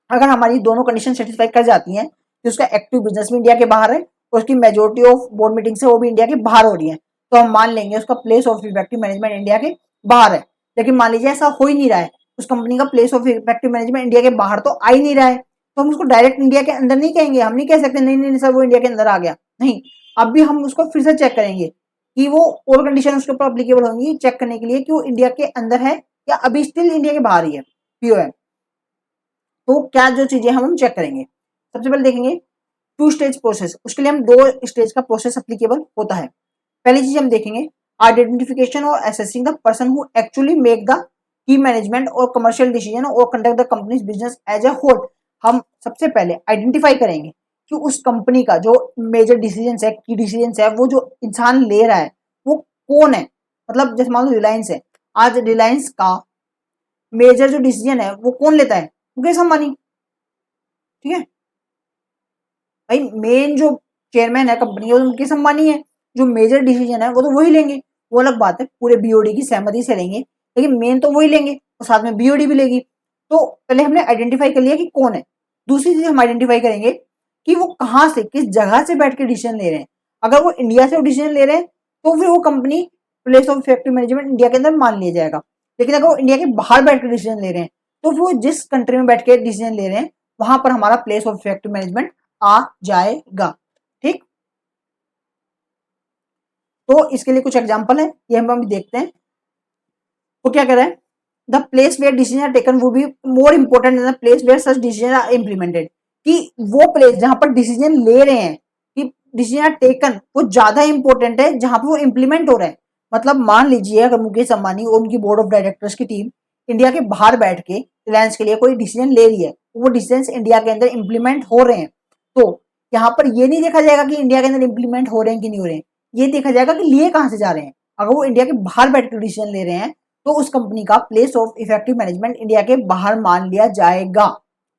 अगर हमारी दोनों कंडीशन सेटिस्फाई कर जाती हैं कि उसका एक्टिव बिजनेस भी इंडिया के बाहर है और उसकी मेजोरिटी ऑफ बोर्ड मीटिंग से वो भी इंडिया के बाहर हो रही है, तो हम मान लेंगे उसका place of effective management India के बाहर है। लेकिन मान लीजिए ऐसा हो ही नहीं रहा है, उस कंपनी का place of effective management India के बाहर तो आ ही नहीं रहा है, तो हम उसको डायरेक्ट इंडिया के अंदर नहीं कहेंगे। हम नहीं कह सकते नहीं नहीं सर वो इंडिया के अंदर आ गया, नहीं। अब भी हम उसको फिर से चेक करेंगे कि वो और कंडीशन उसके ऊपर अप्लीकेबल होंगी चेक करने के लिए कि वो इंडिया के अंदर है या अभी स्टिल इंडिया के बाहर ही है पीओएम। तो क्या जो चीजें हम चेक करेंगे, सबसे पहले देखेंगे 2 स्टेज प्रोसेस। उसके लिए हम 2 स्टेज का प्रोसेस अप्लीकेबल होता है। पहली चीज हम देखेंगे आइडेंटिफिकेशन और assessing the person who actually make the key management और कमर्शियल डिसीजन और conduct the company's business as a whole. हम सबसे पहले आइडेंटिफाई करेंगे कि उस कंपनी का जो मेजर डिसीजन है, की डिसीजन है, वो जो इंसान ले रहा है वो कौन है। मतलब जैसे मान लो रिलायंस है, आज रिलायंस का मेजर जो डिसीजन है वो कौन लेता है, मुकेश अंबानी। ठीक है भाई, मेन जो चेयरमैन है कंपनी का मुकेश अंबानी है, जो मेजर डिसीजन है वो तो वही लेंगे। वो अलग बात है पूरे बीओडी की सहमति से लेंगे, लेकिन मेन तो वही लेंगे और साथ में बीओडी भी लेगी। तो पहले हमने आइडेंटिफाई कर लिया कि कौन है। दूसरी चीज हम आइडेंटिफाई करेंगे कि वो कहाँ से, किस जगह से बैठ के डिसीजन ले रहे हैं। अगर वो इंडिया से डिसीजन ले रहे हैं तो फिर वो company place of effective management India के अंदर मान लिया जाएगा। लेकिन अगर वो इंडिया के बाहर बैठ के डिसीजन ले रहे हैं तो फिर वो जिस कंट्री में बैठ के डिसीजन ले रहे हैं वहां पर हमारा प्लेस ऑफ इफेक्टिव मैनेजमेंट आ जाएगा। ठीक, तो इसके लिए कुछ एग्जांपल है, ये हम अभी देखते हैं। तो क्या कह रहा है, the place where decision are taken वो भी more important the place where such decision are implemented. कि वो प्लेस जहां पर डिसीजन ले रहे हैं, कि डिसीजन आर टेकन, वो ज्यादा इंपॉर्टेंट है जहां पर वो इम्प्लीमेंट हो रहा है। मतलब मान लीजिए अगर मुकेश अंबानी और उनकी बोर्ड ऑफ डायरेक्टर्स की टीम इंडिया के बाहर बैठ के रिलायंस के लिए कोई डिसीजन ले रही है, वो डिसीजन इंडिया के अंदर इम्प्लीमेंट हो रहे हैं, तो यहाँ पर ये नहीं देखा जाएगा कि इंडिया के अंदर इम्प्लीमेंट हो रहे हैं कि नहीं हो रहे हैं, ये देखा जाएगा कि लिए कहां से जा रहे हैं। अगर वो इंडिया के बाहर बैठ कर डिसीजन ले रहे हैं तो उस कंपनी का place of effective management India के बाहर मान लिया जाएगा।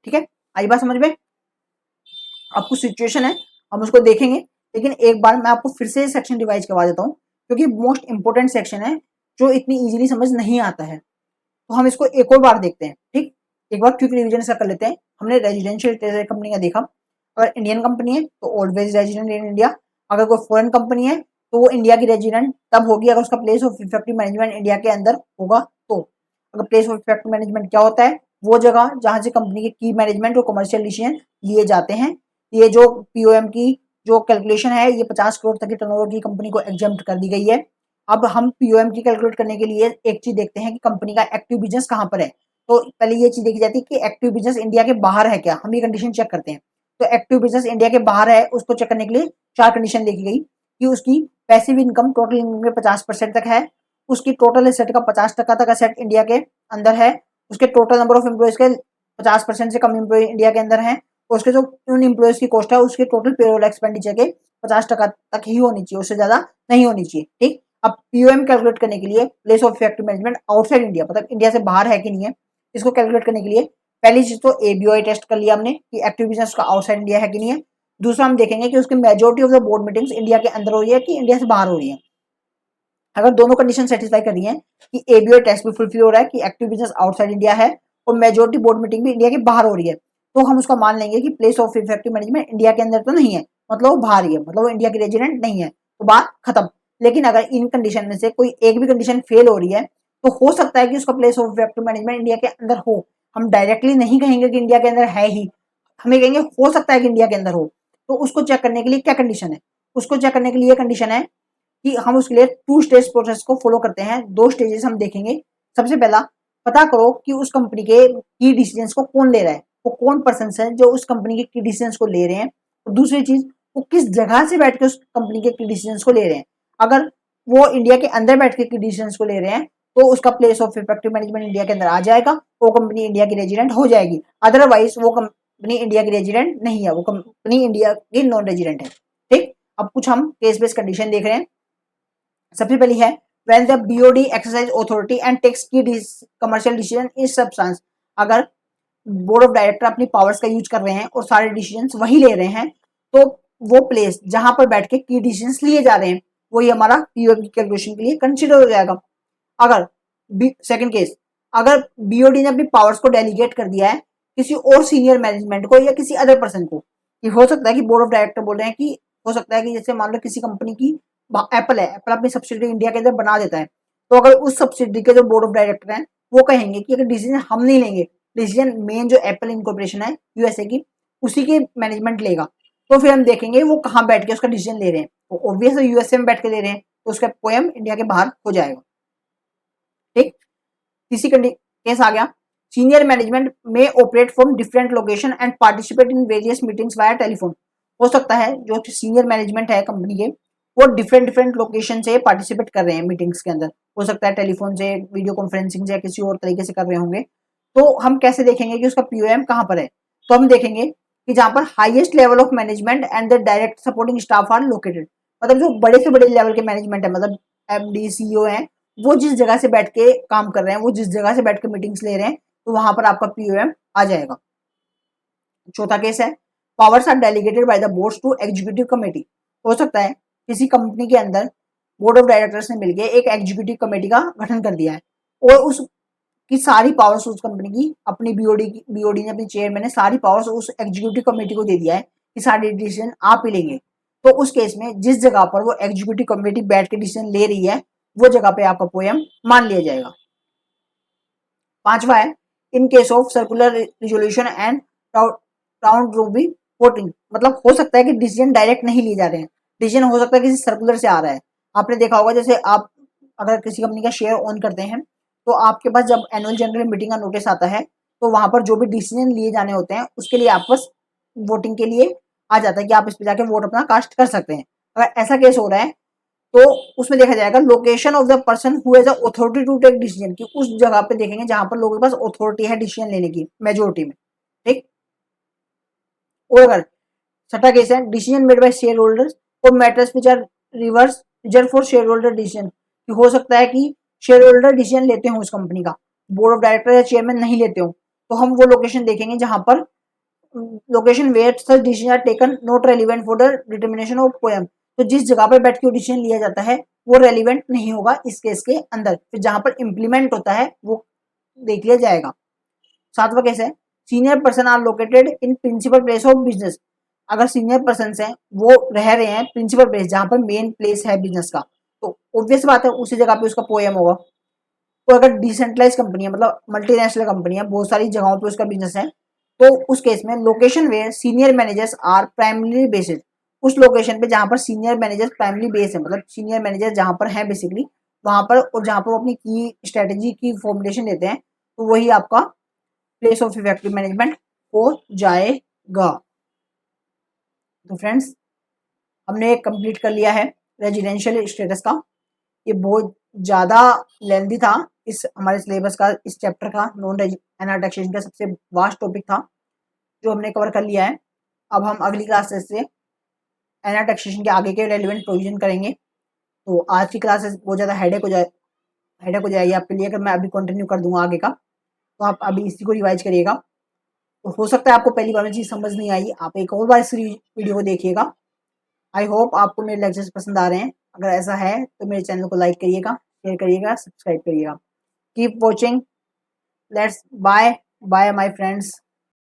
ठीक है, आई बात समझ में। अब कुछ सिचुएशन है हम उसको देखेंगे, लेकिन एक बार मैं आपको फिर से सेक्शन डिवाइज करवा देता हूँ क्योंकि मोस्ट इंपोर्टेंट सेक्शन है जो इतनी इजीली समझ नहीं आता है। तो हम इसको एक और बार देखते हैं। ठीक, एक बार क्विक रिवीजन से कर लेते हैं। हमने रेजिडेंशियल कंपनी का देखा, अगर इंडियन कंपनी है तो ऑलवेज रेजिडेंट इन इंडिया। अगर कोई फॉरेन कंपनी है तो वो इंडिया की रेजिडेंट तब होगी अगर उसका place of effective management India के अंदर होगा। तो अगर प्लेस ऑफ इफेक्टिव मैनेजमेंट क्या होता है, वो जगह जहां से कंपनी के की मैनेजमेंट और कमर्शियल डिसीजन लिए जाते हैं। ये जो पीओएम की जो कैलकुलेशन है, ये 50 करोड़ तक की टर्नओवर की कंपनी को एग्जेम्प्ट कर दी गई है। अब हम पीओएम की कैलकुलेट करने के लिए एक चीज देखते हैं कि कंपनी का एक्टिव बिजनेस कहां पर है। तो पहले ये चीज देखी जाती है कि एक्टिव बिजनेस इंडिया के बाहर है क्या, हम ये कंडीशन चेक करते हैं। तो एक्टिव बिजनेस इंडिया के बाहर है, उसको चेक करने के लिए 4 कंडीशन देखी गई कि उसकी पैसिव इनकम टोटल इनकम के 50% तक है, उसकी टोटल एसेट का 50% तक एसेट इंडिया के अंदर है, उसके टोटल नंबर ऑफ एम्प्लॉयज के 50% से कम एम्प्लॉय इंडिया के अंदर है, उसके जो उन एम्प्लॉयज की कॉस्ट है उसके टोटल पेरोल एक्सपेंडिचर के 50% तक ही होनी चाहिए, उससे ज्यादा नहीं होनी चाहिए। ठीक, अब पीओएम कैलकुलेट करने के लिए place of effective management outside India, मतलब इंडिया से बाहर है कि नहीं है, इसको कैलकुलेट करने के लिए पहली चीज तो एबीओआई टेस्ट कर लिया हमने कि एक्टिव बिजनेस का आउटसाइड इंडिया है कि नहीं है। दूसरा हम देखेंगे कि उसकी majority of the board meetings India के अंदर हो रही है कि इंडिया से बाहर हो रही है। अगर दोनों कंडीशन सेटिस्फाई कर रही है कि एबीओआई टेस्ट भी फुलफिल हो रहा है कि एक्टिव बिजनेस आउटसाइड इंडिया है और मेजोरिटी बोर्ड मीटिंग भी इंडिया के बाहर हो रही है, तो हम उसका मान लेंगे कि place of effective management India के अंदर तो नहीं है, मतलब वो बाहर ही है, मतलब वो इंडिया की रेजिडेंट नहीं है, तो बात खत्म। लेकिन अगर इन कंडीशन में से कोई एक भी कंडीशन फेल हो रही है तो हो सकता है कि उसका place of effective management India के अंदर हो। हम डायरेक्टली नहीं कहेंगे कि इंडिया के अंदर है ही, हमें कहेंगे हो सकता है कि इंडिया के अंदर हो। तो उसको चेक करने के लिए क्या कंडीशन है, उसको चेक करने के लिए कंडीशन है कि हम उसके लिए 2 स्टेज प्रोसेस को फॉलो करते हैं। 2 स्टेजेस हम देखेंगे। सबसे पहला, पता करो कि उस कंपनी के की डिसीजंस को कौन ले रहा है, वो कौन पर्सन है जो उस कंपनी के की डिसीजंस को ले रहे हैं। और दूसरी चीज, वो किस जगह से बैठ के उस कंपनी के की डिसीजंस को ले रहे हैं। अगर वो इंडिया के अंदर बैठ के की डिसीजंस को ले रहे हैं तो उसका place of effective management India के अंदर आ जाएगा, वो कंपनी इंडिया की रेजिडेंट हो जाएगी। अदरवाइज वो कंपनी इंडिया की रेजिडेंट नहीं है, वो कंपनी इंडिया की नॉन रेजिडेंट है। ठीक, अब कुछ हम केस बेस्ड कंडीशन देख रहे हैं। सबसे पहली है when the BOD exercise authority and takes key commercial decision is substance। अगर बोर्ड ऑफ डायरेक्टर अपनी पावर्स का यूज कर रहे हैं और सारे डिसीजंस वही ले रहे हैं तो वो प्लेस जहां पर बैठ के की डिसीजंस लिए जा रहे हैं वही हमारा पीओएम की कैलकुलेशन के लिए कंसिडर हो जाएगा। अगर सेकंड केस, अगर बीओडी ने अपनी पावर्स को डेलीगेट कर दिया है किसी और सीनियर मैनेजमेंट को या किसी अदर पर्सन को, कि हो सकता है कि बोर्ड ऑफ डायरेक्टर बोल रहे हैं कि हो सकता है कि जैसे मान लो किसी कंपनी की एप्पल है, एप्पल अपनी सब्सिडरी इंडिया के अंदर बना देता है, तो अगर उस सब्सिडरी के जो बोर्ड ऑफ डायरेक्टर हैं वो कहेंगे कि अगर डिसीजन हम नहीं लेंगे, डिसीजन मेन जो एप्पल इनकॉर्पोरेशन है यूएसए की उसी के मैनेजमेंट लेगा, तो फिर हम देखेंगे वो कहाँ बैठ के उसका डिसीजन ले रहे हैं। तो ऑब्वियसली यूएसए में बैठ के ले रहे हैं तो उसका पोएम इंडिया के बाहर हो जाएगा। ठीक, तीसरी केस आ गया, सीनियर मैनेजमेंट में operate from different location and participate in various meetings via telephone. हो सकता है जो सीनियर मैनेजमेंट है कंपनी के वो डिफरेंट डिफरेंट लोकेशन से पार्टिसिपेट कर रहे हैं मीटिंग्स के अंदर। हो सकता है टेलीफोन से, वीडियो कॉन्फ्रेंसिंग से या किसी और तरीके से कर रहे होंगे। तो हम कैसे देखेंगे कि उसका पीओएम कहाँ पर है? तो हम देखेंगे कि जहाँ पर highest level of management and the direct supporting staff are located, मतलब जो बड़े से बड़े लेवल के मैनेजमेंट है, मतलब एमडी सीईओ हैं, वो जिस जगह से बैठ के काम कर रहे हैं, वो जिस जगह से बैठ के मीटिंग्स ले रहे हैं, तो वहां पर आपका पीओएम आ जाएगा। चौथा केस है, powers are delegated by the boards to executive committee. हो सकता है किसी कंपनी के अंदर बोर्ड ऑफ डायरेक्टर्स ने मिलकर एक एग्जीक्यूटिव कमेटी का गठन कर दिया है और उस की सारी पावर्स उस कंपनी की अपनी बीओडी ने, अपनी चेयरमैन ने सारी पावर्स उस एग्जीक्यूटिव कमेटी को दे दिया है कि सारे डिसीजन आप ही लेंगे। तो उस केस में जिस जगह पर वो एग्जीक्यूटिव कमेटी बैठ के डिसीजन ले रही है, वो जगह पे आपका पोएम मान लिया जाएगा। पांचवा है, in case of circular resolution and round robin voting, मतलब हो सकता है कि डिसीजन डायरेक्ट नहीं लिए जा रहे हैं, डिसीजन हो सकता है किसी सर्कुलर से आ रहा है। आपने देखा होगा जैसे आप अगर किसी कंपनी का शेयर ओन करते हैं तो आपके पास जब एनुअल जनरल मीटिंग का नोटिस आता है तो वहां पर जो भी डिसीजन लिए जाने होते हैं उसके लिए आप बस वोटिंग के लिए आ जाता है कि आप इस पे जाके वोट अपना कास्ट कर सकते हैं। अगर ऐसा केस हो रहा है तो उसमें देखा जाएगा location of the person who has authority to take decision, कि उस जगह पे देखेंगे जहां पर लोगों के पास अथॉरिटी है डिसीजन लेने की मेजोरिटी में। ठीक। और अगर छठा केस है, decision made by shareholders और matters which are reverse reserve for shareholder decision, कि हो सकता है कि शेयर होल्डर डिसीजन लेते हो उस कंपनी का, बोर्ड ऑफ डायरेक्टर या चेयरमैन नहीं लेते हो, तो हम वो लोकेशन देखेंगे जहां पर location where such decision are taken not relevant for the determination of POEM, तो जिस जगह पर बैठ के डिसीजन लिया जाता है वो रेलिवेंट नहीं होगा इस केस के अंदर, फिर जहां पर इंप्लीमेंट होता है वो देख लिया जाएगा। सातवां केस है, senior person are located in principal place of business, अगर सीनियर पर्सन हैं वो रह रहे हैं प्रिंसिपल प्लेस जहां पर मेन प्लेस है बिजनेस का, तो ऑब्वियस बात है उसी जगह पे उसका पोएम होगा। तो अगर डिसेंट्रलाइज कंपनी है, मतलब मल्टीनेशनल कंपनी है, बहुत सारी जगहों पे उसका बिजनेस है, तो उस केस में location where senior managers are primary based, उस लोकेशन पे जहां पर सीनियर मैनेजर्स प्राइमरी बेस है, मतलब सीनियर मैनेजर जहां पर है बेसिकली वहां पर, और जहां पर वो अपनी की स्ट्रेटेजी की फॉर्मुलेशन लेते हैं, तो वही आपका प्लेस ऑफ इफेक्टिव मैनेजमेंट हो जाएगा। तो फ्रेंड्स हमने कंप्लीट कर लिया है रेजिडेंशियल स्टेटस का। ये बहुत ज़्यादा लेंथी था इस हमारे सिलेबस का, इस चैप्टर का नॉन एनआर टैक्सेशन का सबसे वास्ट टॉपिक था जो हमने कवर कर लिया है। अब हम अगली क्लासेस से एनआर टैक्सेशन के आगे के रेलिवेंट प्रोविजन करेंगे। तो आज की क्लासेस बहुत ज़्यादा हेडेक हो जाएगी आपके लिए अगर मैं अभी कंटिन्यू कर दूंगा आगे का, तो आप अभी इसी को रिवाइज करिएगा। तो हो सकता है आपको पहली बार में चीज़ समझ नहीं आई, आप एक और बार इस वीडियो को देखिएगा। आई होप आपको मेरे लेक्चर्स पसंद आ रहे हैं, अगर ऐसा है तो मेरे चैनल को लाइक करिएगा, शेयर करिएगा, सब्सक्राइब करिएगा। Keep watching, let's bye bye my friends.